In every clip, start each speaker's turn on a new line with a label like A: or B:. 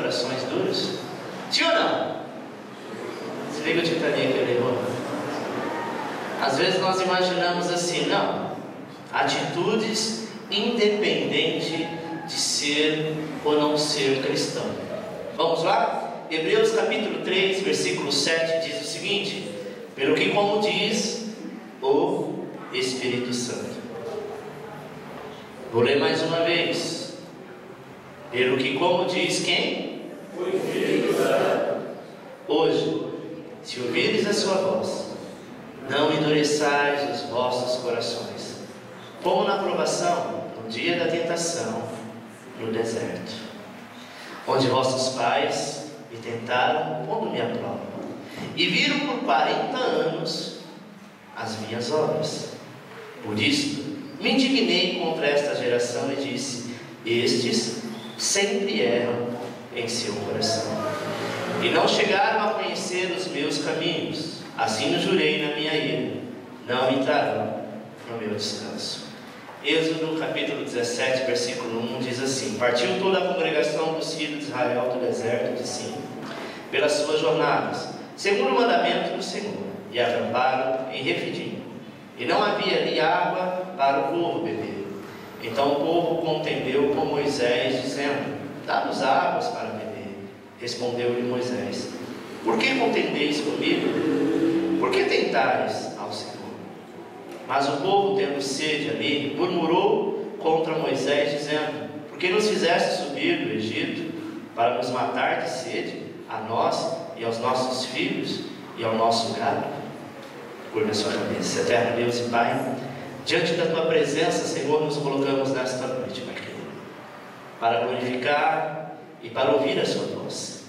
A: corações duros? Sim ou não? Desliga o Titanic ali, irmão. Às vezes nós imaginamos assim, não, atitudes independente de ser ou não ser cristão. Vamos lá? Hebreus capítulo 3, versículo 7 diz o seguinte: pelo que, como diz o Espírito Santo. Vou ler mais uma vez. Pelo que, como diz quem?
B: O Espírito Santo.
A: Hoje, se ouvires a sua voz, não endureçais os vossos corações, como na provação, no dia da tentação, no deserto, onde vossos pais me tentaram pondo-me à prova, e viram por 40 anos as minhas obras. Por isto, me indignei contra esta geração e disse: estes sempre erram em seu coração, e não chegaram a conhecer os meus caminhos. Assim jurei na minha ira: não entrarão no meu descanso. Êxodo capítulo 17, versículo 1 diz assim: partiu toda a congregação dos filhos de Israel do deserto de Sim, pelas suas jornadas, segundo o mandamento do Senhor, e acamparam em Refidim, e não havia ali água para o povo beber. Então o povo contendeu com Moisés, dizendo: dá-nos águas para beber. Respondeu-lhe Moisés: por que contendeis comigo? Por que tentais ao Senhor? Mas o povo, tendo sede ali, murmurou contra Moisés, dizendo: por que nos fizeste subir do Egito para nos matar de sede, a nós e aos nossos filhos e ao nosso gado? Curva a sua cabeça. Eterno Deus e Pai, diante da Tua presença, Senhor, nos colocamos nesta noite, Pai querido, para glorificar e para ouvir a Sua voz.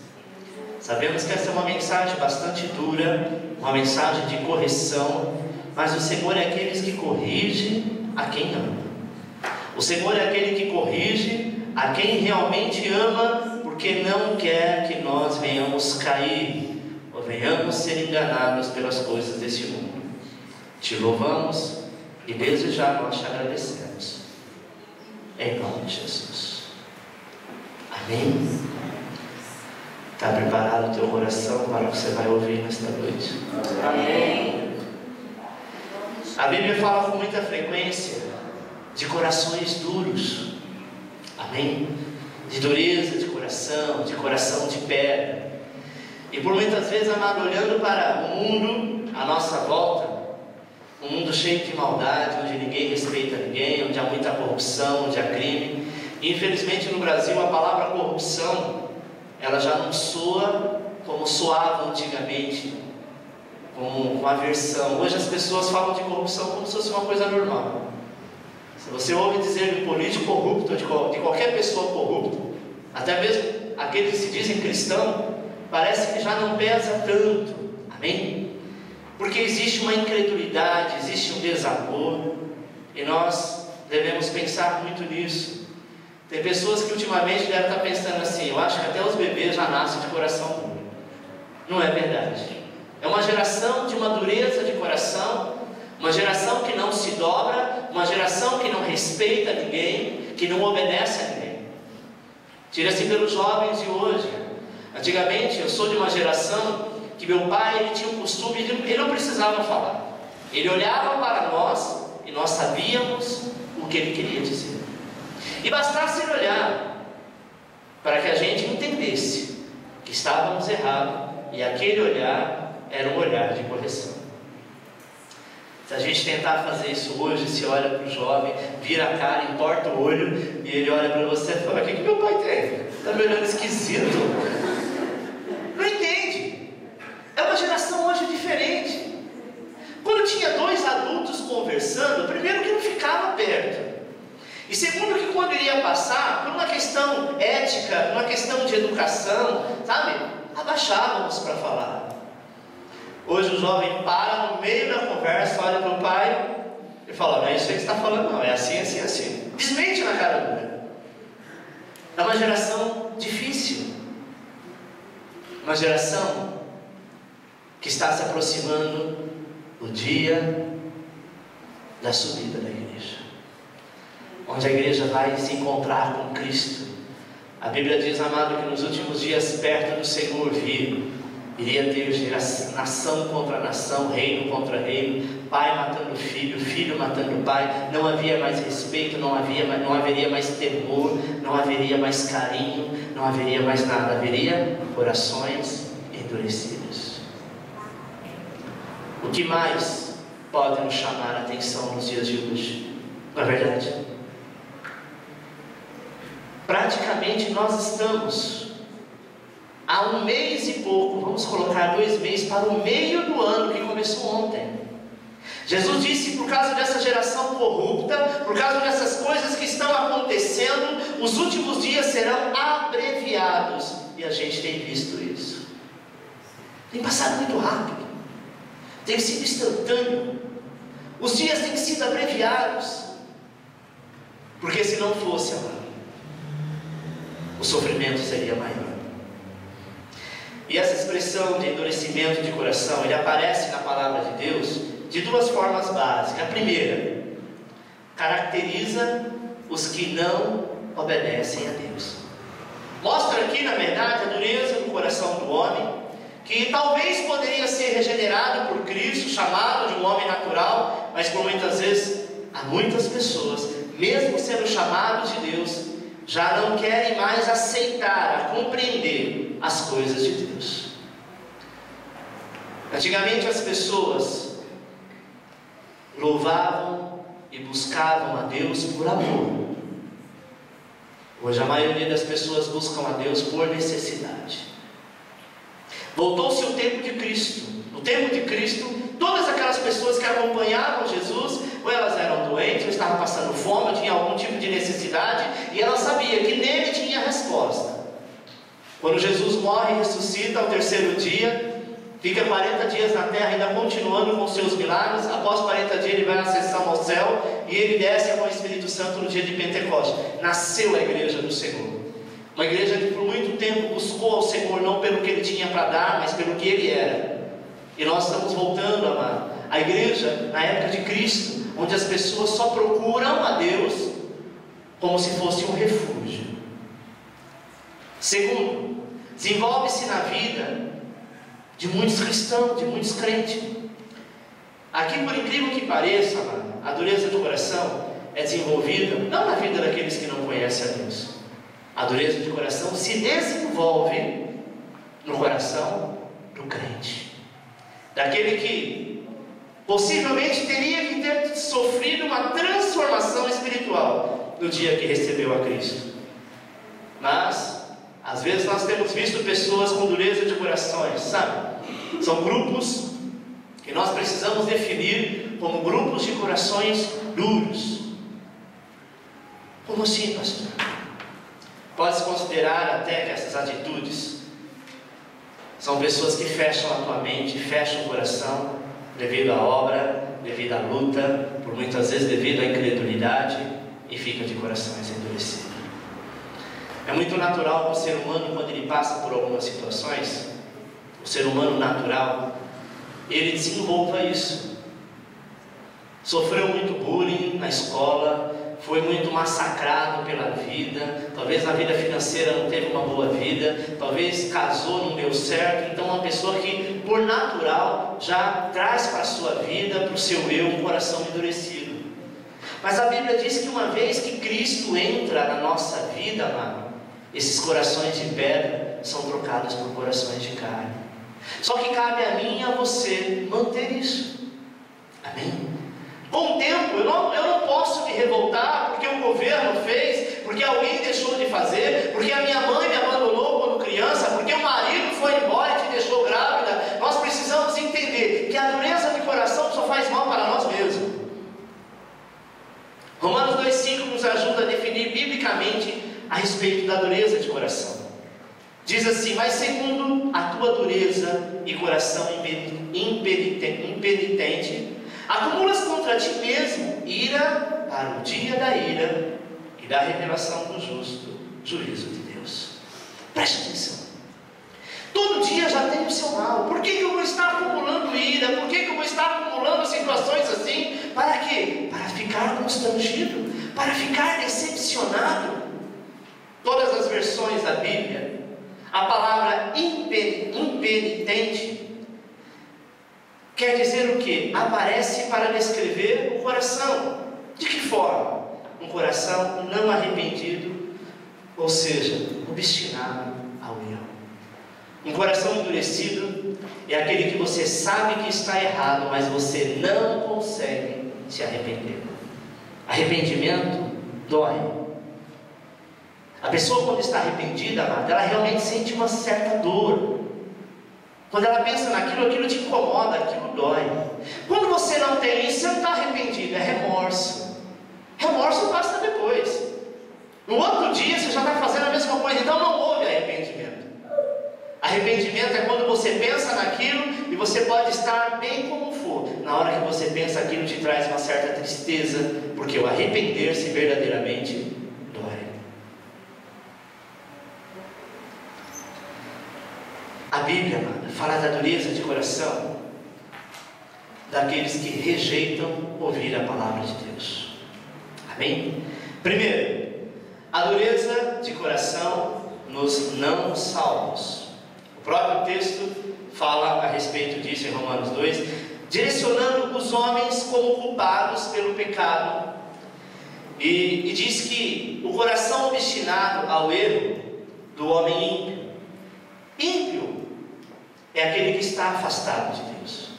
A: Sabemos que esta é uma mensagem bastante dura, uma mensagem de correção, mas o Senhor é aquele que corrige a quem ama. O Senhor é aquele que corrige a quem realmente ama, porque não quer que nós venhamos cair ou venhamos ser enganados pelas coisas deste mundo. Te louvamos e desde já nós te agradecemos. Em nome de Jesus. Amém. Está preparado o teu coração para o que você vai ouvir nesta noite?
B: Amém.
A: A Bíblia fala com muita frequência de corações duros. Amém? De dureza de coração de pedra. E por muitas vezes, amado, olhando para o mundo à nossa volta, um mundo cheio de maldade, onde ninguém respeita ninguém, onde há muita corrupção, onde há crime. E infelizmente no Brasil a palavra corrupção, ela já não soa como soava antigamente, com aversão. Hoje as pessoas falam de corrupção como se fosse uma coisa normal. Se você ouve dizer de político corrupto, de qualquer pessoa corrupta, até mesmo aqueles que se dizem cristão, parece que já não pesa tanto. Amém? Porque existe uma incredulidade, existe um desamor, e nós devemos pensar muito nisso. Tem pessoas que ultimamente devem estar pensando assim: eu acho que até os bebês já nascem de coração duro. Não é verdade. É uma geração de uma dureza de coração, uma geração que não se dobra, uma geração que não respeita ninguém, que não obedece a ninguém. Tira-se pelos jovens de hoje. Antigamente, eu sou de uma geração que meu pai, ele tinha um costume, ele não precisava falar. Ele olhava para nós e nós sabíamos o que ele queria dizer. E bastasse ele olhar para que a gente entendesse que estávamos errados, e aquele olhar era um olhar de correção. Se a gente tentar fazer isso hoje, se olha para o jovem, vira a cara, entorta o olho, e ele olha para você e fala: o que meu pai tem? Está me olhando esquisito. Não entende. É uma geração hoje diferente. Quando tinha dois adultos conversando, primeiro que não ficava perto, e segundo que quando iria passar por uma questão ética, uma questão de educação, sabe, abaixávamos para falar. Hoje o jovem para no meio da conversa, olha para o pai e fala: não é isso aí que você está falando, não, é assim, assim, assim. Desmente na cara dura. É uma geração difícil, uma geração que está se aproximando do dia da subida da igreja, onde a igreja vai se encontrar com Cristo, A Bíblia diz, amado, que nos últimos dias perto do Senhor iria ter nação contra nação, reino contra reino, pai matando filho, filho matando pai. Não havia mais respeito, não haveria mais temor, não haveria mais carinho, não haveria mais nada. Haveria corações endurecidos. O que mais pode nos chamar a atenção nos dias de hoje? Não é verdade? Praticamente nós estamos há 1 mês e pouco, vamos colocar 2 meses, para o meio do ano que começou ontem. Jesus disse, por causa dessa geração corrupta, por causa dessas coisas que estão acontecendo, os últimos dias serão abreviados. E a gente tem visto isso. Tem passado muito rápido, tem sido instantâneo. Os dias têm sido abreviados, porque se não fosse, amado, o sofrimento seria maior. E essa expressão de endurecimento de coração, ele aparece na palavra de Deus de 2 formas básicas. A primeira, caracteriza os que não obedecem a Deus. Mostra aqui, na verdade, a dureza do coração do homem, que talvez poderia ser regenerado por Cristo, chamado de um homem natural, mas por muitas vezes, há muitas pessoas, mesmo sendo chamados de Deus, já não querem mais aceitar, compreender as coisas de Deus. Antigamente as pessoas louvavam e buscavam a Deus por amor. Hoje a maioria das pessoas buscam a Deus por necessidade. Voltou-se o tempo de Cristo. No tempo de Cristo, todas aquelas pessoas que acompanhavam Jesus, ou elas eram doentes, ou estavam passando fome, ou tinham algum tipo de necessidade, e elas sabiam que nele tinha a resposta. Quando Jesus morre e ressuscita ao 3º dia, fica 40 dias na terra ainda continuando com os seus milagres. Após 40 dias ele vai à ascensão ao céu, e ele desce com o Espírito Santo no dia de Pentecostes. Nasceu a igreja do Senhor. Uma igreja que por muito tempo buscou ao Senhor, não pelo que Ele tinha para dar, mas pelo que Ele era. E nós estamos voltando, amado, a igreja na época de Cristo, onde as pessoas só procuram a Deus como se fosse um refúgio. Segundo, desenvolve-se na vida de muitos cristãos, de muitos crentes. Aqui, por incrível que pareça, amado, a dureza do coração é desenvolvida não na vida daqueles que não conhecem a Deus. A dureza de coração se desenvolve no coração do crente, daquele que possivelmente teria que ter sofrido uma transformação espiritual no dia que recebeu a Cristo. Mas às vezes nós temos visto pessoas com dureza de corações, sabe? São grupos que nós precisamos definir como grupos de corações duros. Como assim, pastor? Pode-se considerar até que essas atitudes são pessoas que fecham a tua mente, fecham o coração, devido à obra, devido à luta, por muitas vezes devido à incredulidade, e fica de corações endurecidos. É muito natural que o ser humano, quando ele passa por algumas situações, o ser humano natural, ele desenvolva isso. Sofreu muito bullying na escola, foi muito massacrado pela vida, talvez na vida financeira não teve uma boa vida, talvez casou, não deu certo. Então uma pessoa que por natural já traz para a sua vida, para o seu eu, um coração endurecido. Mas a Bíblia diz que uma vez que Cristo entra na nossa vida, amado, esses corações de pedra são trocados por corações de carne. Só que cabe a mim e a você manter isso. Amém? Com o tempo, eu não posso me revoltar porque o governo fez, porque alguém deixou de fazer, porque a minha mãe me abandonou quando criança, porque o marido foi embora e te deixou grávida. Nós precisamos entender que a dureza de coração só faz mal para nós mesmos. Romanos 2,5 nos ajuda a definir biblicamente a respeito da dureza de coração. Diz assim: mas segundo a tua dureza e coração impenitente, acumulas contra ti mesmo ira para o dia da ira e da revelação do justo juízo de Deus. Preste atenção. Todo dia já tem o seu mal. Por que eu vou estar acumulando ira? Por que eu vou estar acumulando situações assim? Para quê? Para ficar constrangido, para ficar decepcionado. todas as versões da Bíblia, a palavra impenitente quer dizer o quê? Aparece para descrever o coração. De que forma? Um coração não arrependido, ou seja, obstinado ao erro. Um coração endurecido é aquele que você sabe que está errado, mas você não consegue se arrepender. Arrependimento dói. A pessoa, quando está arrependida, amada, ela realmente sente uma certa dor. Quando ela pensa naquilo, aquilo te incomoda, aquilo dói. Quando você não tem isso, você não está arrependido, é remorso. Remorso passa depois. No outro dia você já está fazendo a mesma coisa, então não houve arrependimento. Arrependimento é quando você pensa naquilo e você pode estar bem como for. Na hora que você pensa aquilo, te traz uma certa tristeza, porque o arrepender-se verdadeiramente dói. A Bíblia, amada, fala da dureza de coração daqueles que rejeitam ouvir a palavra de Deus. Amém? Primeiro, a dureza de coração nos não salvos. O próprio texto fala a respeito disso em Romanos 2, direcionando os homens como culpados pelo pecado, e diz que o coração obstinado ao erro do homem ímpio. Ímpio é aquele que está afastado de Deus.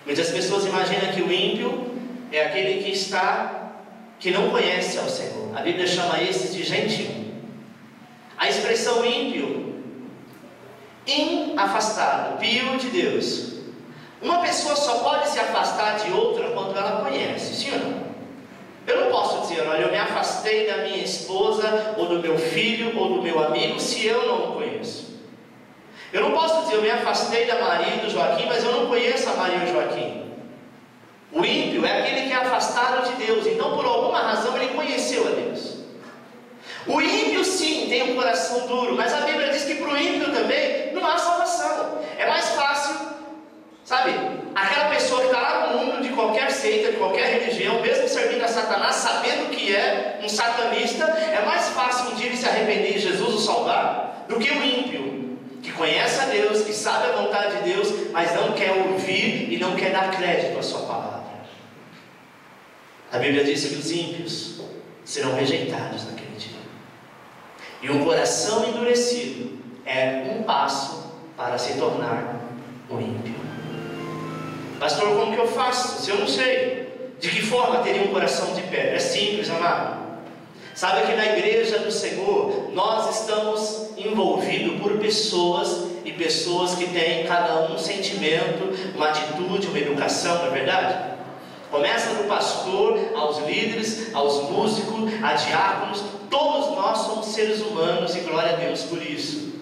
A: Muitas pessoas imaginam que o ímpio é aquele que não conhece ao Senhor. A Bíblia chama esses de gentil. A expressão ímpio, afastado, pio de Deus. Uma pessoa só pode se afastar de outra quando ela conhece, sim ou não? Eu não posso dizer, olha, eu me afastei da minha esposa, ou do meu filho, ou do meu amigo, se eu não o conheço. Eu não posso dizer, eu me afastei da Maria e do Joaquim, mas eu não conheço a Maria e o Joaquim. O ímpio é aquele que é afastado de Deus, então por alguma razão ele conheceu a Deus. O ímpio sim tem um coração duro, mas a Bíblia diz que para o ímpio também não há salvação. É mais fácil, sabe, aquela pessoa que está lá no mundo de qualquer seita, de qualquer religião, mesmo servindo a Satanás, sabendo que é um satanista, é mais fácil um dia ele se arrepender e Jesus o salvar, do que o ímpio, que conhece a Deus, que sabe a vontade de Deus, mas não quer ouvir e não quer dar crédito à sua palavra. A Bíblia diz que os ímpios serão rejeitados naquele dia. E um coração endurecido é um passo para se tornar um ímpio. Pastor, como que eu faço? Se eu não sei de que forma teria um coração de pedra? É simples, amado. Sabe que na igreja do Senhor nós estamos envolvidos por pessoas, e pessoas que têm cada um sentimento, uma atitude, uma educação, não é verdade? Começa do pastor, aos líderes, aos músicos, a diáconos. Todos nós somos seres humanos e glória a Deus por isso.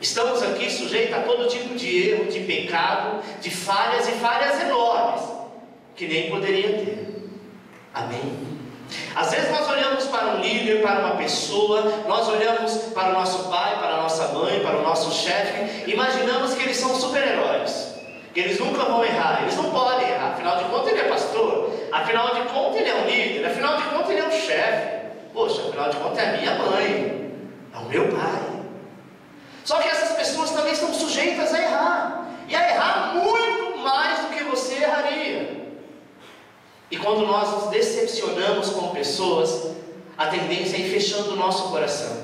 A: Estamos aqui sujeitos a todo tipo de erro, de pecado, de falhas, e falhas enormes que nem poderia ter. Amém? Às vezes nós olhamos para um líder, para uma pessoa, nós olhamos para o nosso pai, para a nossa mãe, para o nosso chefe, imaginamos que eles são super-heróis, que eles nunca vão errar, eles não podem errar, afinal de contas ele é pastor, afinal de contas ele é um líder, afinal de contas ele é um chefe, poxa, afinal de contas é a minha mãe, é o meu pai. Só que essas pessoas também estão sujeitas a errar, e a errar muito mais do que você erraria. E quando nós nos decepcionamos com pessoas, a tendência é ir fechando o nosso coração.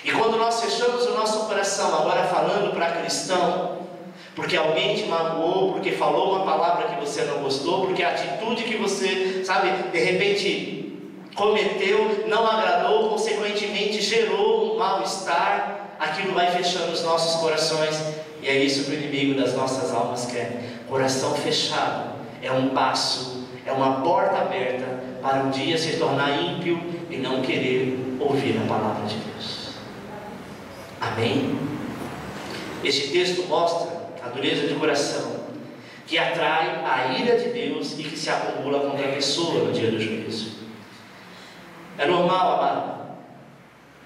A: E quando nós fechamos o nosso coração, agora falando para cristão, porque alguém te magoou, porque falou uma palavra que você não gostou, porque a atitude que você, sabe, de repente cometeu, não agradou, consequentemente gerou um mal-estar, aquilo vai fechando os nossos corações, e é isso que o inimigo das nossas almas quer. Coração fechado é um passo, é uma porta aberta para um dia se tornar ímpio e não querer ouvir a palavra de Deus. Amém? Este texto mostra a dureza de coração que atrai a ira de Deus e que se acumula contra a pessoa no dia do juízo. É normal, amado,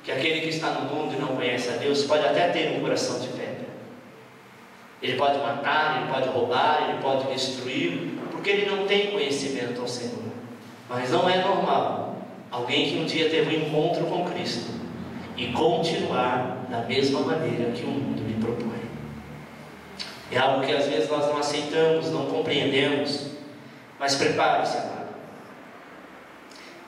A: que aquele que está no mundo e não conhece a Deus pode até ter um coração de pedra. Ele pode matar, ele pode roubar, ele pode destruir, porque ele não tem conhecimento ao Senhor. Mas não é normal alguém que um dia teve um encontro com Cristo e continuar da mesma maneira que o mundo lhe propõe. É algo que às vezes nós não aceitamos, não compreendemos, mas prepare-se, amado.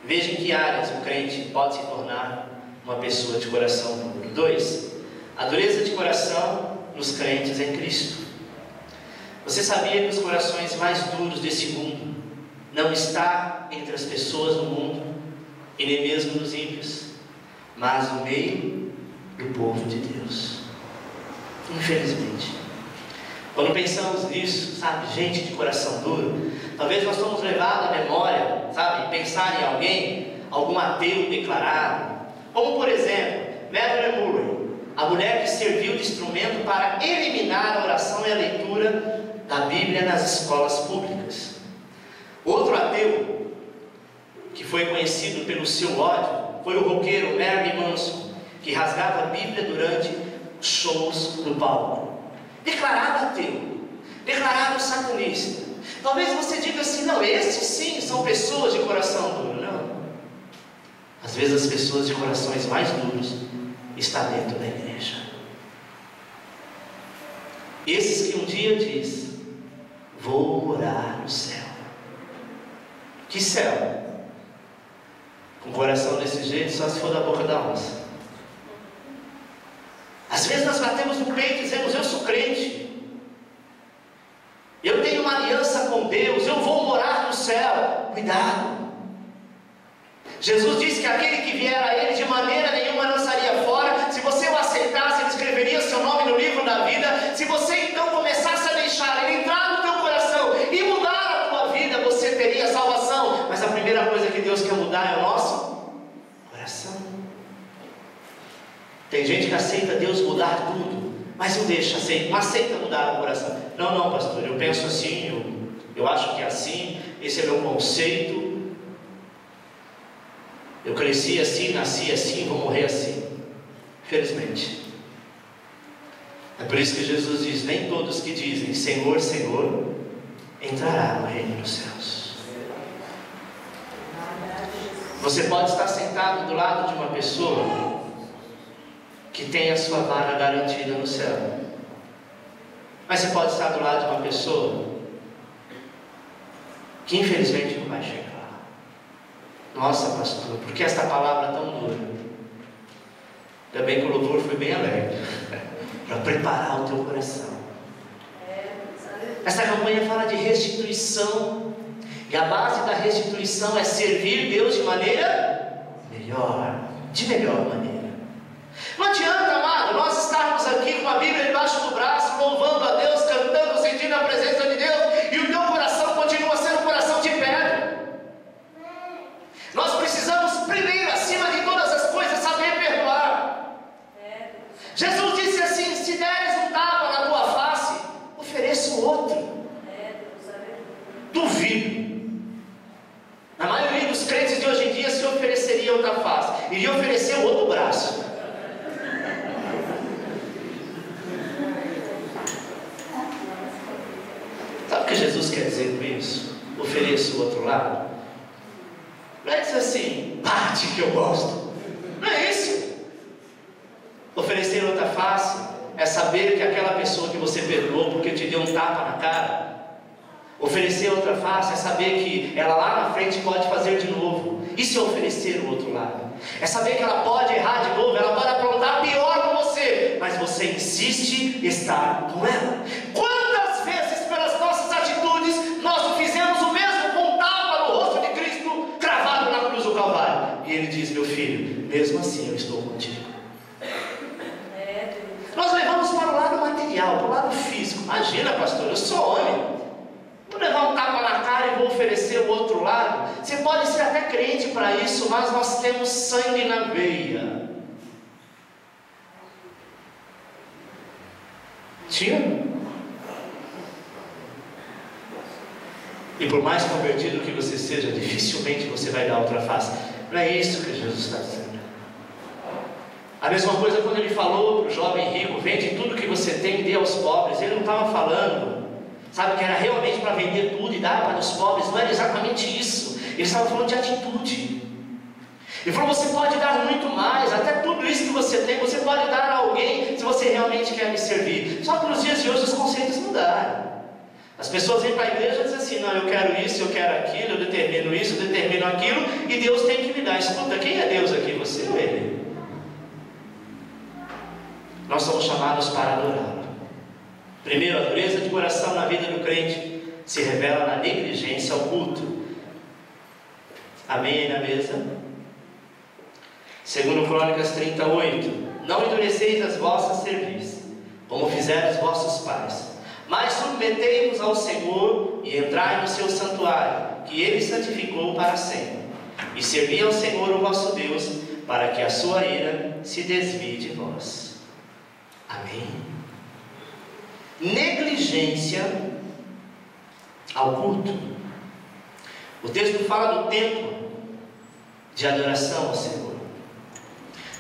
A: Veja em que áreas o crente pode se tornar uma pessoa de coração duro. 2. A dureza de coração nos crentes em Cristo. Você sabia que os corações mais duros desse mundo não estão entre as pessoas do mundo e nem mesmo nos ímpios, mas no meio do povo de Deus? Infelizmente, quando pensamos nisso, sabe, gente de coração duro, talvez nós somos levados à memória, sabe, pensar em alguém, algum ateu declarado, como por exemplo, Madeleine Murray, a mulher que serviu de instrumento para eliminar a oração e a leitura da Bíblia nas escolas públicas. Outro ateu que foi conhecido pelo seu ódio foi o roqueiro Marilyn Manson, que rasgava a Bíblia durante shows no palco. Declarado ateu, declarado satanista. Talvez você diga assim: não, esses sim são pessoas de coração duro. Não. Às vezes as pessoas de corações mais duros estão dentro da igreja. Esses que um dia diz: vou morar no céu. Que céu? Com o coração desse jeito, só se for da boca da onça. Às vezes nós batemos no peito e dizemos: eu sou crente, eu tenho uma aliança com Deus, eu vou morar no céu. Cuidado! Jesus disse que aquele que vier a Ele de maneira nenhuma lançaria fora. Se você o aceitasse, Ele escreveria seu nome no livro da vida. Se você então começasse a deixar Ele entrar no teu coração e mudar a tua vida, você teria salvação. Mas a primeira coisa que Deus quer mudar é o nosso coração. Tem gente que aceita Deus mudar tudo, mas não deixa, não aceita mudar o coração. Não, pastor, eu penso assim, eu acho que é assim, esse é meu conceito. Eu cresci assim, nasci assim, vou morrer assim. Felizmente. É por isso que Jesus diz: nem todos que dizem Senhor, Senhor entrará no reino dos céus. Você pode estar sentado do lado de uma pessoa que tem a sua vaga garantida no céu, mas você pode estar do lado de uma pessoa que infelizmente não vai chegar. Nossa, pastor, por que esta palavra tão dura? Ainda bem que o louvor foi bem alegre para preparar o teu coração. Essa campanha fala de restituição, e a base da restituição é servir Deus de maneira melhor, de melhor maneira. Não adianta, amado, nós estarmos aqui com a Bíblia debaixo do braço, louvando a Deus, cantando, sentindo a presença de Deus, e o teu coração continua sendo um coração de pedra. Nós precisamos primeiro, acima de todas as coisas, saber perdoar. Jesus disse assim: se deres um tapa na tua face, ofereça o outro. Duvido. A maioria dos crentes de hoje em dia se ofereceria outra face, iria oferecer o outro braço. Sabe o que Jesus quer dizer com isso? Ofereça o outro lado. Não é dizer assim: parte que eu gosto. Não é isso. Oferecer outra face é saber que aquela pessoa que você perdoou porque te deu um tapa na cara, oferecer outra face é saber que ela lá na frente pode fazer de novo. Isso é oferecer o outro lado. É saber que ela pode errar de novo, ela pode aprontar pior com você, mas você insiste em estar com ela. Quantas vezes pelas nossas atitudes nós não fizemos o mesmo com um tapa no rosto de Cristo cravado na cruz do Calvário? E Ele diz: meu filho, mesmo assim eu estou contigo. Nós levamos para o lado material, para o lado físico. Imagina, pastor, eu sou homem, vou levar um tapa na cara e vou oferecer o outro lado. Você pode ser até crente para isso, mas nós temos sangue na veia. Tira. E por mais convertido que você seja, dificilmente você vai dar outra face. Não é isso que Jesus está dizendo. A mesma coisa quando Ele falou para o jovem rico: vende tudo que você tem e dê aos pobres. Ele não estava falando, sabe, que era realmente para vender tudo e dar para os pobres. Não era exatamente isso. Ele estava falando de atitude. Ele falou: você pode dar muito mais, até tudo isso que você tem, você pode dar a alguém se você realmente quer me servir. Só que nos dias de hoje os conceitos mudaram. As pessoas vêm para a igreja e dizem assim: não, eu quero isso, eu quero aquilo, eu determino isso, eu determino aquilo, e Deus tem que me dar. Escuta, quem é Deus aqui? Você ou Ele? Nós somos chamados para adorá-lo. Primeiro, a dureza de coração na vida do crente se revela na negligência ao culto. Amém aí na mesa? Segundo Crônicas 38: não endureceis as vossas cerviz, como fizeram os vossos pais, mas submetei-vos ao Senhor e entrai no seu santuário, que Ele santificou para sempre, e servi ao Senhor o vosso Deus, para que a sua ira se desvie de vós. Amém? Negligência ao culto. O texto fala do tempo de adoração ao Senhor,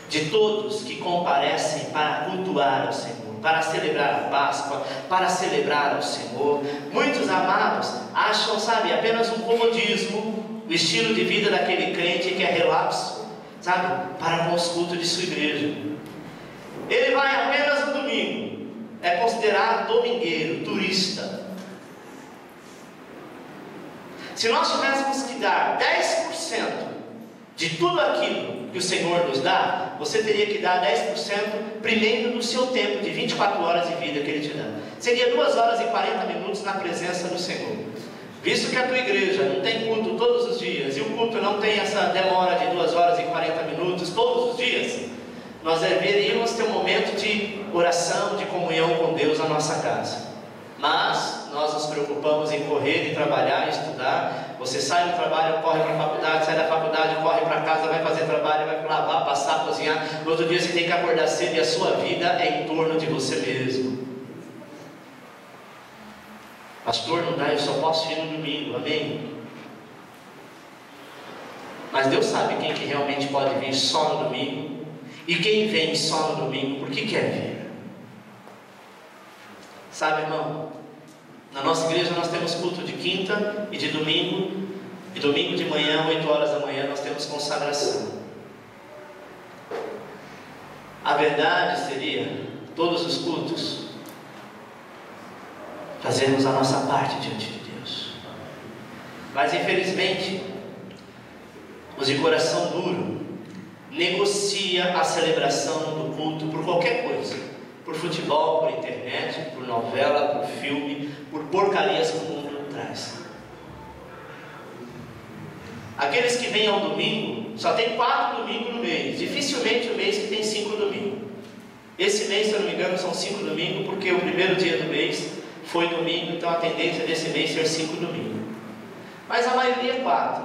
A: de todos que comparecem para cultuar ao Senhor, para celebrar a Páscoa, para celebrar ao Senhor. Muitos amados acham, sabe, apenas um comodismo, o estilo de vida daquele crente que é relapso, sabe, para com os cultos de sua igreja. Ele vai apenas no domingo, é considerado domingueiro, turista. Se nós tivéssemos que dar 10% de tudo aquilo que o Senhor nos dá, você teria que dar 10% primeiro do seu tempo de 24 horas de vida que Ele te dá. Seria 2 horas e 40 minutos na presença do Senhor. Visto que a tua igreja não tem culto todos os dias, e o culto não tem essa demora de 2 horas e 40 minutos todos os dias, nós deveríamos ter um momento de oração, de comunhão com Deus na nossa casa. Mas nós nos preocupamos em correr, em trabalhar, em estudar. Você sai do trabalho, corre para a faculdade, sai da faculdade, corre para casa, vai fazer trabalho, vai lavar, passar, cozinhar. No outro dia você tem que acordar cedo e a sua vida é em torno de você mesmo. Pastor, não dá, eu só posso ir no domingo, amém? Mas Deus sabe quem que realmente pode vir só no domingo, e quem vem só no domingo porque quer vir. Sabe, irmão, na nossa igreja nós temos culto de quinta e de domingo, e domingo de manhã, 8 horas da manhã, nós temos consagração. A verdade seria, todos os cultos, fazermos a nossa parte diante de Deus. Mas infelizmente, os de coração duro negocia a celebração do culto por qualquer coisa. Por futebol, por internet, por novela, por filme, por porcarias que o mundo traz. Aqueles que vêm ao domingo, só tem 4 domingos no mês. Dificilmente o mês que tem 5 domingos. Esse mês, se eu não me engano, são 5 domingos, porque o primeiro dia do mês foi domingo, então a tendência desse mês ser 5 domingos. Mas a maioria é 4.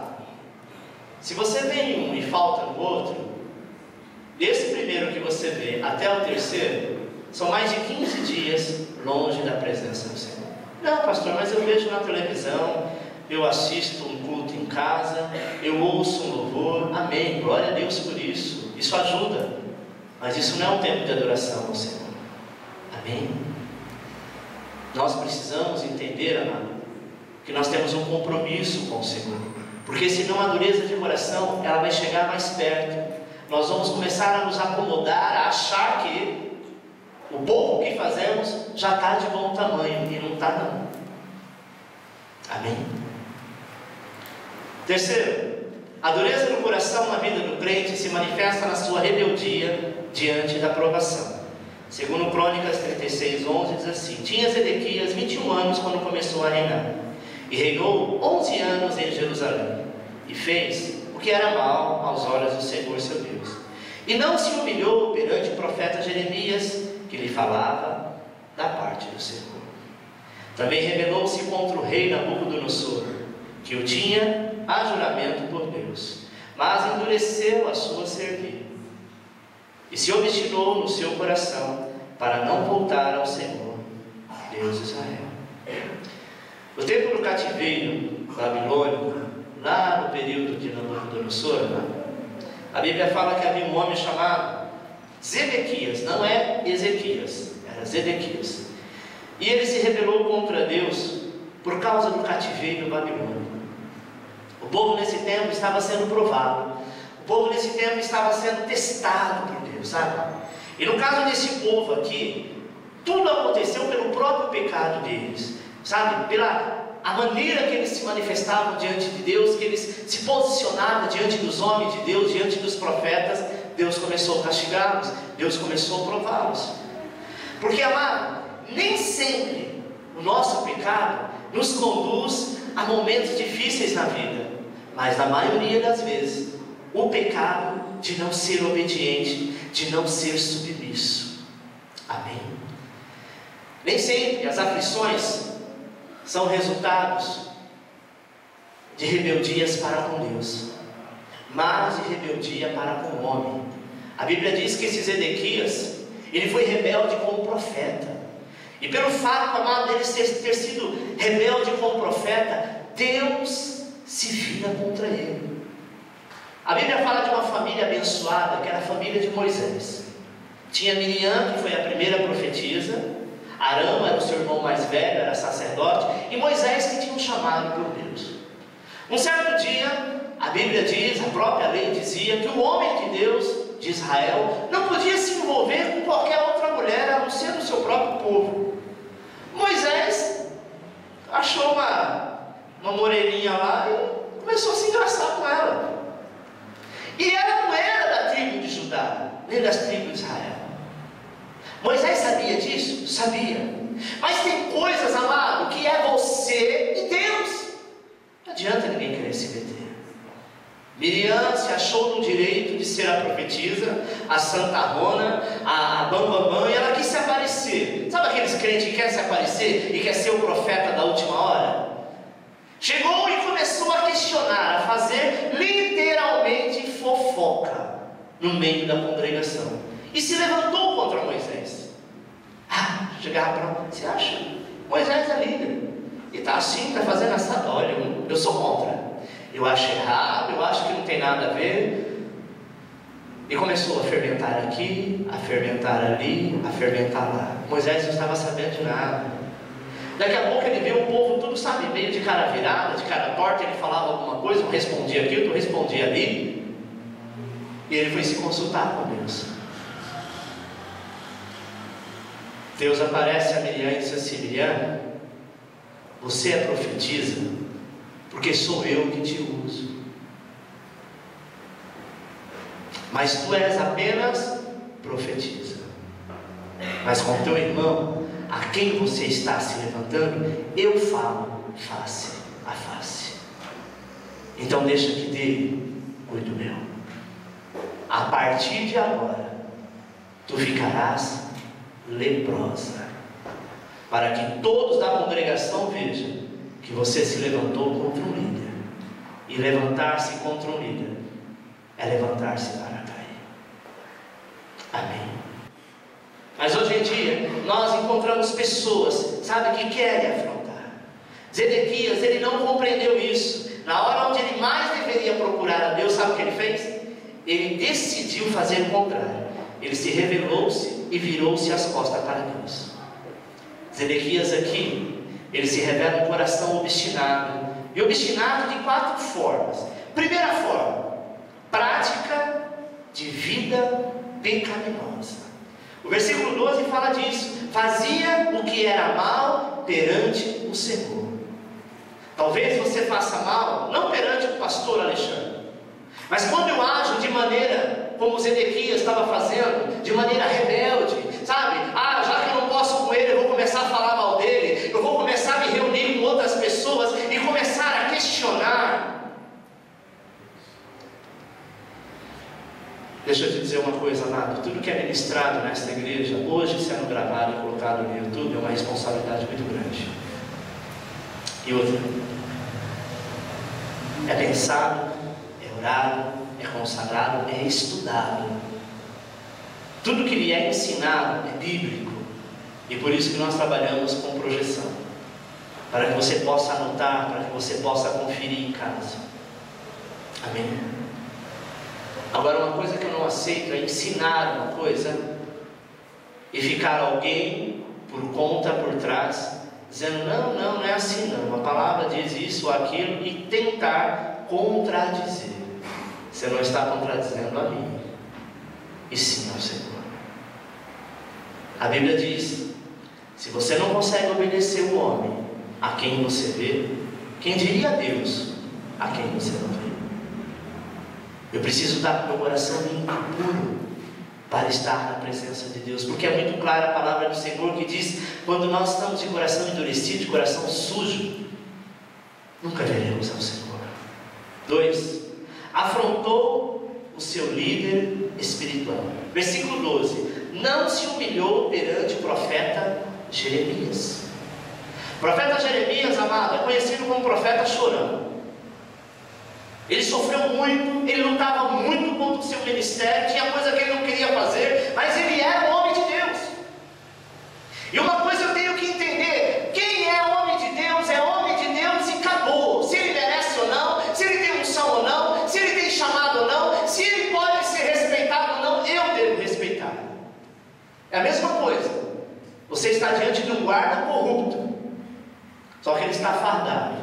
A: Se você vem em um e falta no outro, desse primeiro que você vê até o terceiro, são mais de 15 dias longe da presença do Senhor. Não, pastor, mas eu vejo na televisão, eu assisto um culto em casa, eu ouço um louvor. Amém, glória a Deus por isso. Isso ajuda, mas isso não é um tempo de adoração ao Senhor. Amém? Nós precisamos entender, amado, que nós temos um compromisso com o Senhor, porque senão a dureza de coração, ela vai chegar mais perto. Nós vamos começar a nos acomodar, a achar que o pouco que fazemos já está de bom tamanho, e não está não. Amém? Terceiro, a dureza do coração na vida do crente se manifesta na sua rebeldia diante da provação. Segundo Crônicas 36:11 diz assim: tinha Zedequias 21 anos quando começou a reinar, e reinou 11 anos em Jerusalém, e fez o que era mal aos olhos do Senhor seu Deus, e não se humilhou perante o profeta Jeremias, que lhe falava da parte do Senhor. Também rebelou-se contra o rei Nabucodonosor, que o tinha a juramento por Deus, mas endureceu a sua cerviz, e se obstinou no seu coração para não voltar ao Senhor, Deus de Israel. O tempo do cativeiro babilônico, lá no período de Nabucodonosor, a Bíblia fala que havia um homem chamado Zedequias, não é Ezequias, era Zedequias, e ele se rebelou contra Deus por causa do cativeiro babilônico. O povo nesse tempo estava sendo provado. O povo nesse tempo estava sendo testado por Deus, sabe? E no caso desse povo aqui, tudo aconteceu pelo próprio pecado deles, sabe? Pela a maneira que eles se manifestavam diante de Deus, que eles se posicionavam diante dos homens de Deus, diante dos profetas. Deus começou a castigá-los, Deus começou a prová-los. Porque, amado, nem sempre o nosso pecado nos conduz a momentos difíceis na vida, mas na maioria das vezes, o pecado de não ser obediente, de não ser submisso. Amém? Nem sempre as aflições são resultados de rebeldias para com Deus, mas de rebeldia para com o homem. A Bíblia diz que esse Zedequias, ele foi rebelde com o profeta, e pelo fato, amado, dele ter sido rebelde com o profeta, Deus se vira contra ele. A Bíblia fala de uma família abençoada, que era a família de Moisés. Tinha Miriam, que foi a primeira profetisa, Arão era o seu irmão mais velho, era sacerdote, e Moisés, que tinha um chamado por Deus. Um certo dia, a Bíblia diz, a própria lei dizia, que o homem de Deus, de Israel, não podia se envolver com qualquer outra mulher, a não ser do seu próprio povo. Moisés achou uma moreninha lá e começou a se engraçar com ela. E ela não era da tribo de Judá, nem das tribos de Israel. Moisés sabia disso? Sabia. Mas tem coisas, amado, que é você e Deus. Não adianta ninguém querer se meter. Miriam se achou no direito de ser a profetisa, a Santa Rona, a Bambambam, e ela quis se aparecer. Sabe aqueles crentes que querem se aparecer e quer ser o profeta da última hora? Chegou e começou a questionar, a fazer literalmente fofoca no meio da congregação. E se levantou contra Moisés. Chegava para você acha? Moisés é líder. E está assim, está fazendo assado. Olha, eu sou contra. Eu acho errado, eu acho que não tem nada a ver. E começou a fermentar aqui, a fermentar ali, a fermentar lá. Moisés não estava sabendo de nada. Daqui a pouco ele viu o povo tudo, sabe, meio de cara virada, de cara torta. Ele falava alguma coisa, um respondia aqui, outro respondia ali. E ele foi se consultar com Deus. Deus aparece a Miriam e disse assim: Miriam, você é profetisa, porque sou eu que te uso. Mas tu és apenas profetisa. Mas com teu irmão, a quem você está se levantando, eu falo face a face. Então deixa que dele cuide do meu. A partir de agora, tu ficarás leprosa, para que todos da congregação vejam que você se levantou contra um líder. E levantar-se contra um líder é levantar-se para cair. Amém. Mas hoje em dia nós encontramos pessoas, sabe, que querem afrontar. Zedequias, ele não compreendeu isso. Na hora onde ele mais deveria procurar a Deus, sabe o que ele fez? Ele decidiu fazer o contrário. Ele se rebelou-se e virou-se as costas para Deus. Zedequias aqui, ele se revela um coração obstinado. E obstinado de 4 formas. Primeira forma, prática de vida pecaminosa. O versículo 12 fala disso. Fazia o que era mal perante o Senhor. Talvez você faça mal, não perante o pastor Alexandre, mas quando eu ajo de maneira como Zedequias estava fazendo, de maneira rebelde, sabe? Já que eu não posso com ele, eu vou começar a falar mal dele, eu vou começar a me reunir com outras pessoas e começar a questionar. Deixa eu te dizer uma coisa, amado. Tudo que é ministrado nesta igreja, hoje sendo gravado e colocado no YouTube, é uma responsabilidade muito grande. E outra, é pensado, é orado, é consagrado, é estudado. Tudo que lhe é ensinado é bíblico. E por isso que nós trabalhamos com projeção, para que você possa anotar, para que você possa conferir em casa. Amém? Agora, uma coisa que eu não aceito é ensinar uma coisa e ficar alguém por conta, por trás, dizendo: não é assim não, a palavra diz isso ou aquilo, e tentar contradizer. você não está contradizendo a mim, e sim ao Senhor. A Bíblia diz: se você não consegue obedecer o homem a quem você vê, quem diria a Deus a quem você não vê? Eu preciso dar meu coração limpo, puro, para estar na presença de Deus, porque é muito clara a palavra do Senhor que diz: quando nós estamos de coração endurecido, de coração sujo, nunca veremos ao Senhor. 2. Afrontou o seu líder espiritual. Versículo 12: não se humilhou perante o profeta Jeremias. O profeta Jeremias, amado, é conhecido como profeta chorão. Ele sofreu muito, ele lutava muito contra o seu ministério, tinha coisa que ele não queria fazer, mas ele era um homem de Deus. E uma coisa eu tenho que entender: quem é homem de Deus é homem de Deus e acabou. Se ele merece ou não, se ele tem unção ou não, se ele tem chamado ou não, se ele pode ser respeitado ou não, eu devo respeitar. É a mesma coisa. Você está diante de um guarda corrupto, só que ele está fardado.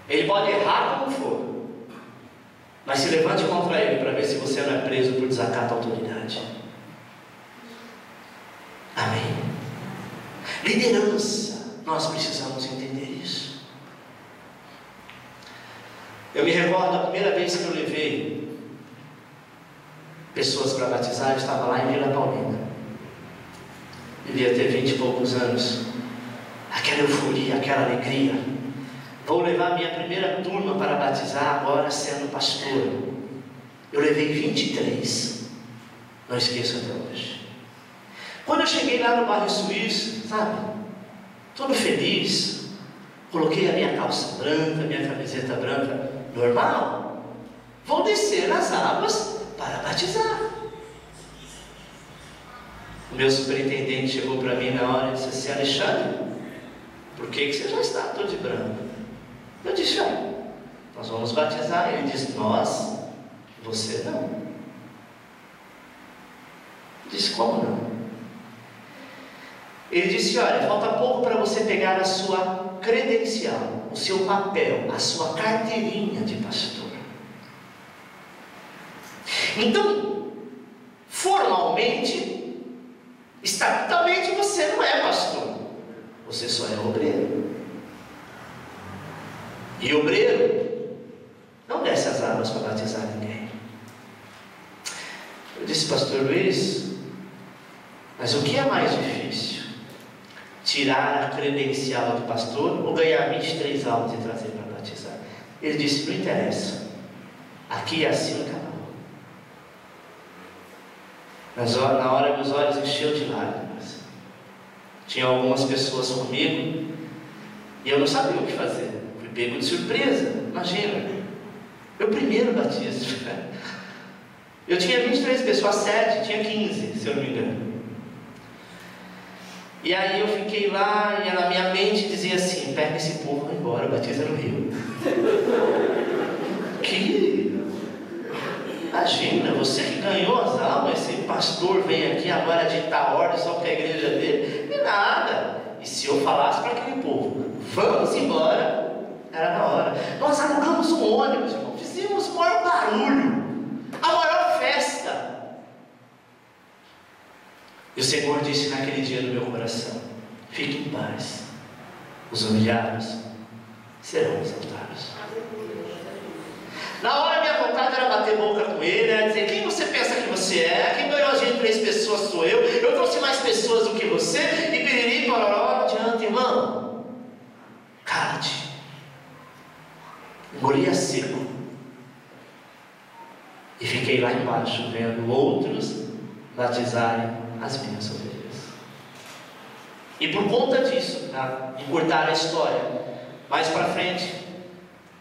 A: Ele pode errar como for, mas se levante contra ele para ver se você não é preso por desacato à autoridade. Amém? Liderança, nós precisamos entender isso. Eu me recordo da primeira vez que eu levei pessoas para batizar. Eu estava lá em Vila Paulina, devia ter 20 e poucos anos. Aquela euforia, aquela alegria. Vou levar minha primeira turma para batizar agora sendo pastor. Eu levei 23, não esqueço até hoje. Quando eu cheguei lá no bairro Suíço, sabe, todo feliz, coloquei a minha calça branca, minha camiseta branca, normal, vou descer nas águas para batizar. O meu superintendente chegou para mim na hora e disse assim: Alexandre, por que você já está todo de branco? Eu disse: nós vamos batizar. Ele disse: nós? Você não. Eu disse: como não? Ele disse: olha, falta pouco para você pegar a sua credencial, o seu papel, a sua carteirinha de pastor. Então, formalmente, estatutamente, você não é pastor, você só é obreiro. E obreiro não desce as águas para batizar ninguém. Eu disse: pastor Luiz, mas o que é mais difícil? Tirar a credencial de pastor ou ganhar 23 aulas e trazer para batizar? Ele disse: não interessa, aqui é assim, acabou. Na hora meus olhos encheu de lágrimas. Tinha algumas pessoas comigo e eu não sabia o que fazer. Fui pego de surpresa. Imagina, meu primeiro batismo. Eu tinha 23 pessoas, 7, tinha 15, se eu não me engano. E aí eu fiquei lá e na minha mente dizia assim: pega esse povo, vai embora, batiza no rio. Imagina, você que ganhou as almas, esse pastor vem aqui agora ditar ordem só para a igreja dele. E nada. E se eu falasse para aquele povo: vamos embora, era na hora. Nós alugamos um ônibus, irmão, fizemos o maior barulho, a maior festa. E o Senhor disse naquele dia no meu coração: fique em paz, os humilhados serão exaltados. Na hora minha vontade era bater boca com ele, era dizer: quem você pensa que você é? Quem ganhou as 23 pessoas sou eu trouxe mais pessoas do que você, e piriri, pororó, não adianta, irmão. Cala-te. Engolia seco. E fiquei lá embaixo vendo outros batizarem as minhas ovelhas. E por conta disso, para encurtar a história, mais para frente,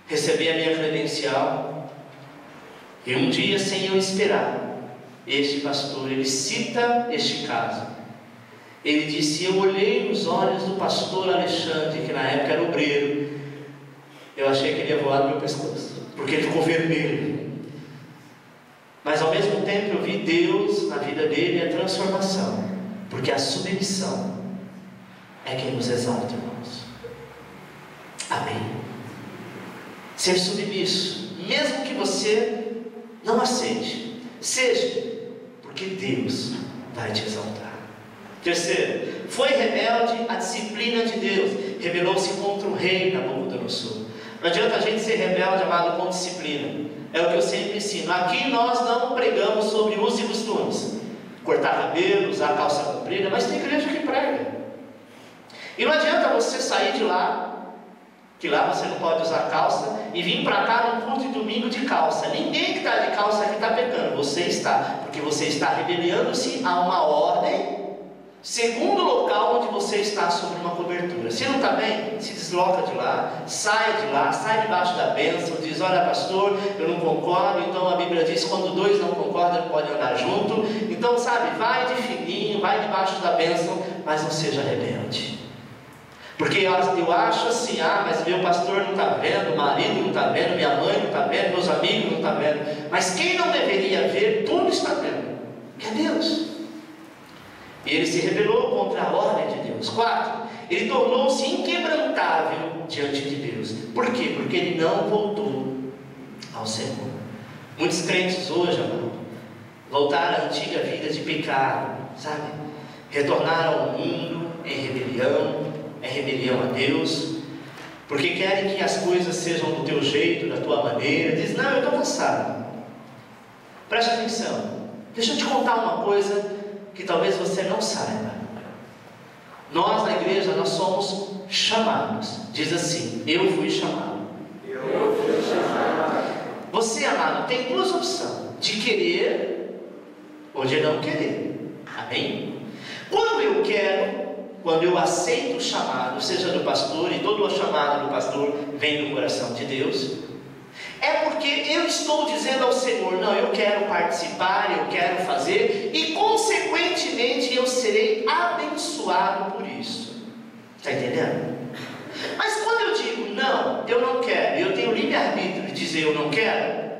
A: recebi a minha credencial. E um dia, sem eu esperar, este pastor, ele cita este caso. Ele disse: eu olhei nos olhos do pastor Alexandre, que na época era obreiro, eu achei que ele ia voar no meu pescoço, porque ele ficou vermelho. Mas ao mesmo tempo eu vi Deus na vida dele e a transformação, porque a submissão é quem nos exalta, irmãos. Amém. Ser submisso, mesmo que você você não aceite. Seja, porque Deus vai te exaltar. Terceiro, foi rebelde à disciplina de Deus, rebelou-se contra o rei Nabucodonosor. Não adianta a gente ser rebelde, amado, com disciplina. É o que eu sempre ensino. Aqui nós não pregamos sobre usos e costumes, cortar cabelo, usar calça comprida, mas tem igreja que prega. E não adianta você sair de lá, que lá você não pode usar calça, e vir para cá num culto de domingo de calça. Ninguém que está de calça aqui está pecando, você está, porque você está rebeliando-se a uma ordem, segundo o local onde você está sobre uma cobertura. Se não está bem, se desloca de lá, sai debaixo da bênção, diz: olha, pastor, eu não concordo. Então a Bíblia diz: quando dois não concordam, podem andar junto. Então, sabe, vai de fininho, vai debaixo da bênção, mas não seja rebelde. Porque eu acho assim: mas meu pastor não está vendo, o marido não está vendo, minha mãe não está vendo, meus amigos não estão vendo. Mas quem não deveria ver, tudo está vendo, que é Deus. E ele se rebelou contra a ordem de Deus. 4, ele tornou-se inquebrantável diante de Deus. Por quê? Porque ele não voltou ao Senhor. Muitos crentes hoje, amado, voltaram à antiga vida de pecado, sabe? Retornaram ao mundo em rebelião a Deus, porque querem que as coisas sejam do teu jeito, da tua maneira. Diz: não, eu estou cansado. Preste atenção, deixa eu te contar uma coisa que talvez você não saiba. Nós na igreja, nós somos chamados. Diz assim: eu fui chamado. Você, amado, tem duas opções: de querer ou de não querer. Amém? Quando eu aceito o chamado, seja do pastor, e todo o chamado do pastor vem do coração de Deus, é porque eu estou dizendo ao Senhor: não, eu quero participar, eu quero fazer, e consequentemente eu serei abençoado por isso. Está entendendo? Mas quando eu digo: não, eu não quero, eu tenho livre-arbítrio de dizer eu não quero,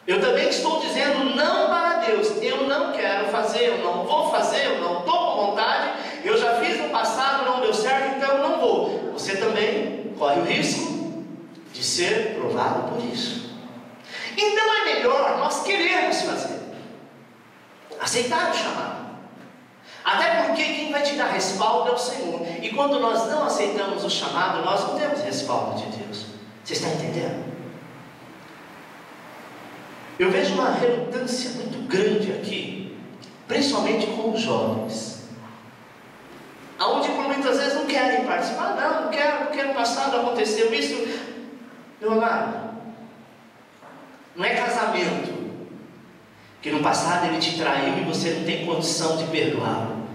A: eu também estou dizendo não para Deus. Eu não quero fazer, eu não vou fazer, eu não estou com vontade, eu já fiz no passado, não deu certo, então eu não vou. Você também corre o risco de ser provado por isso. Então é melhor nós querermos fazer, aceitar o chamado. Até porque quem vai te dar respaldo é o Senhor. E quando nós não aceitamos o chamado, nós não temos respaldo de Deus. Você está entendendo? Eu vejo uma relutância muito grande aqui, principalmente com os jovens, aonde por muitas vezes não querem participar. Não quero, porque no passado aconteceu isso. Meu amado, não é casamento que no passado ele te traiu e você não tem condição de perdoá-lo.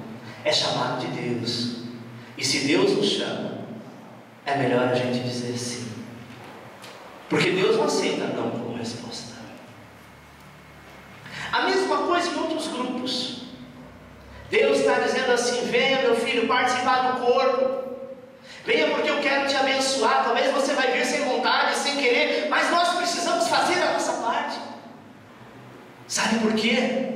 A: É chamado de Deus. E se Deus nos chama, é melhor a gente dizer sim, porque Deus não aceita não como resposta. A mesma coisa em outros grupos. Deus está dizendo assim: venha, meu filho, participar do corpo. Venha, porque eu quero te abençoar. Talvez você vai vir sem vontade, sem querer, mas nós precisamos fazer a nossa parte. Sabe por quê?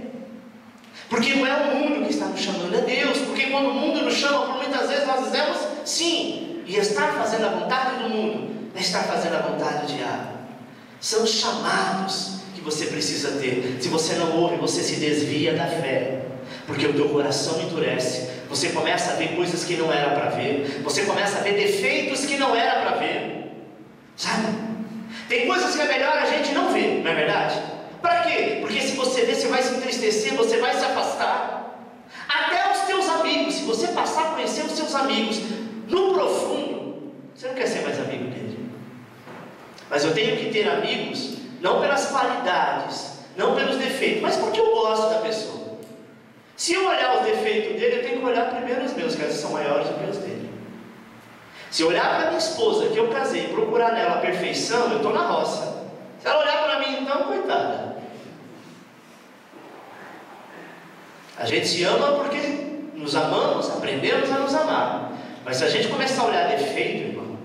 A: Porque não é o mundo que está nos chamando, é Deus. Porque quando o mundo nos chama, por muitas vezes nós dizemos sim. E estar fazendo a vontade do mundo é estar fazendo a vontade do diabo. São chamados que você precisa ter. Se você não ouve, você se desvia da fé, porque o teu coração endurece. Você começa a ver coisas que não era para ver. Você começa a ver defeitos que não era para ver. Sabe? Tem coisas que é melhor a gente não ver, não é verdade? Para quê? Porque se você ver, você vai se entristecer, você vai se afastar. Até os teus amigos, se você passar a conhecer os seus amigos no profundo, você não quer ser mais amigo dele. Mas eu tenho que ter amigos não pelas qualidades, não pelos defeitos, mas porque eu gosto da pessoa. Se eu olhar os defeitos dele, eu tenho que olhar primeiro os meus, que às vezes são maiores do que os dele. Se eu olhar para minha esposa, que eu casei, e procurar nela a perfeição, eu estou na roça. Se ela olhar para mim, então, coitada. A gente se ama porque nos amamos, aprendemos a nos amar. Mas se a gente começar a olhar defeito, irmão,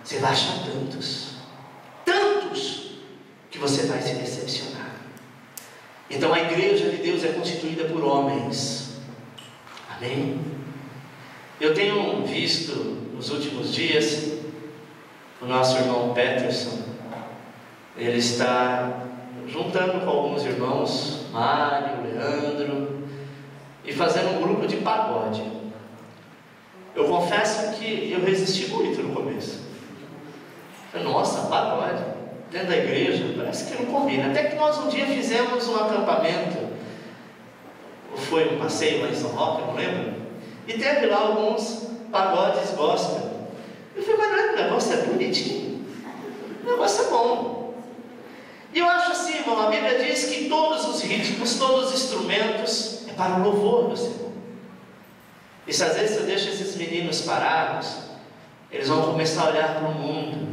A: você vai achar tantos, que você vai se decepcionar. Então a igreja de Deus é constituída por homens. Amém? Eu tenho visto nos últimos dias o nosso irmão Peterson. ele está juntando com alguns irmãos, Mário, Leandro, e fazendo um grupo de pagode. Eu confesso que eu resisti muito no começo. Falei, nossa, pagode dentro da igreja, parece que não combina. Até que nós um dia fizemos um acampamento, ou foi um passeio lá em São Roque, eu não lembro, e teve lá alguns pagodes gospel. Eu falei, mas o negócio é bonitinho, o negócio é bom. E eu acho assim, irmão, a Bíblia diz que todos os ritmos, todos os instrumentos é para o louvor do Senhor. E se às vezes eu deixo esses meninos parados, eles vão começar a olhar para o mundo,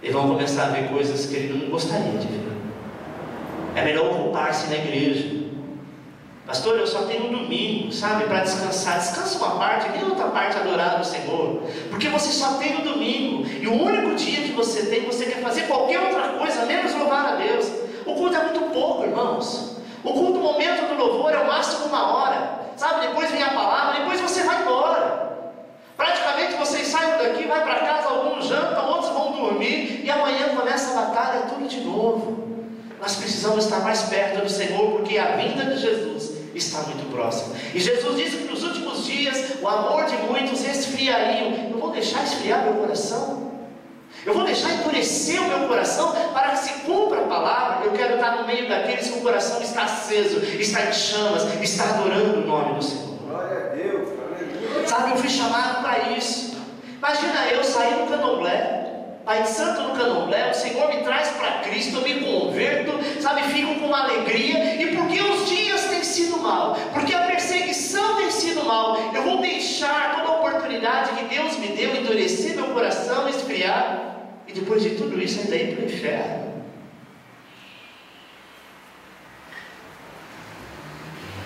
A: e vão começar a ver coisas que ele não gostaria de ver. É melhor ocupar-se na igreja. Pastor, eu só tenho um domingo, sabe, para descansar. Descansa uma parte, nem outra parte adorar o Senhor, porque você só tem o domingo, e o único dia que você tem, você quer fazer qualquer outra coisa, menos louvar a Deus. O culto é muito pouco, irmãos. O culto, o momento do louvor é o máximo 1 hora, sabe, depois vem a palavra, depois você vai embora. Praticamente vocês saem daqui, vai para casa, alguns jantam, outros vão dormir, e amanhã começa a batalha tudo de novo. Nós precisamos estar mais perto do Senhor, porque a vinda de Jesus está muito próxima. E Jesus disse que nos últimos dias o amor de muitos esfriariam. Eu vou deixar esfriar meu coração? Eu vou deixar endurecer o meu coração para que se cumpra a palavra? Eu quero estar no meio daqueles que o coração está aceso, está em chamas, está adorando o nome do Senhor.
B: Glória a Deus.
A: Sabe, eu fui chamado para isso. Imagina eu sair no candomblé, Pai Santo no candomblé, o Senhor me traz para Cristo, eu me converto, sabe, fico com uma alegria, e porque os dias têm sido mal, porque a perseguição tem sido mal, eu vou deixar toda a oportunidade que Deus me deu, endurecer meu coração, esfriar, e depois de tudo isso ainda ir para o inferno.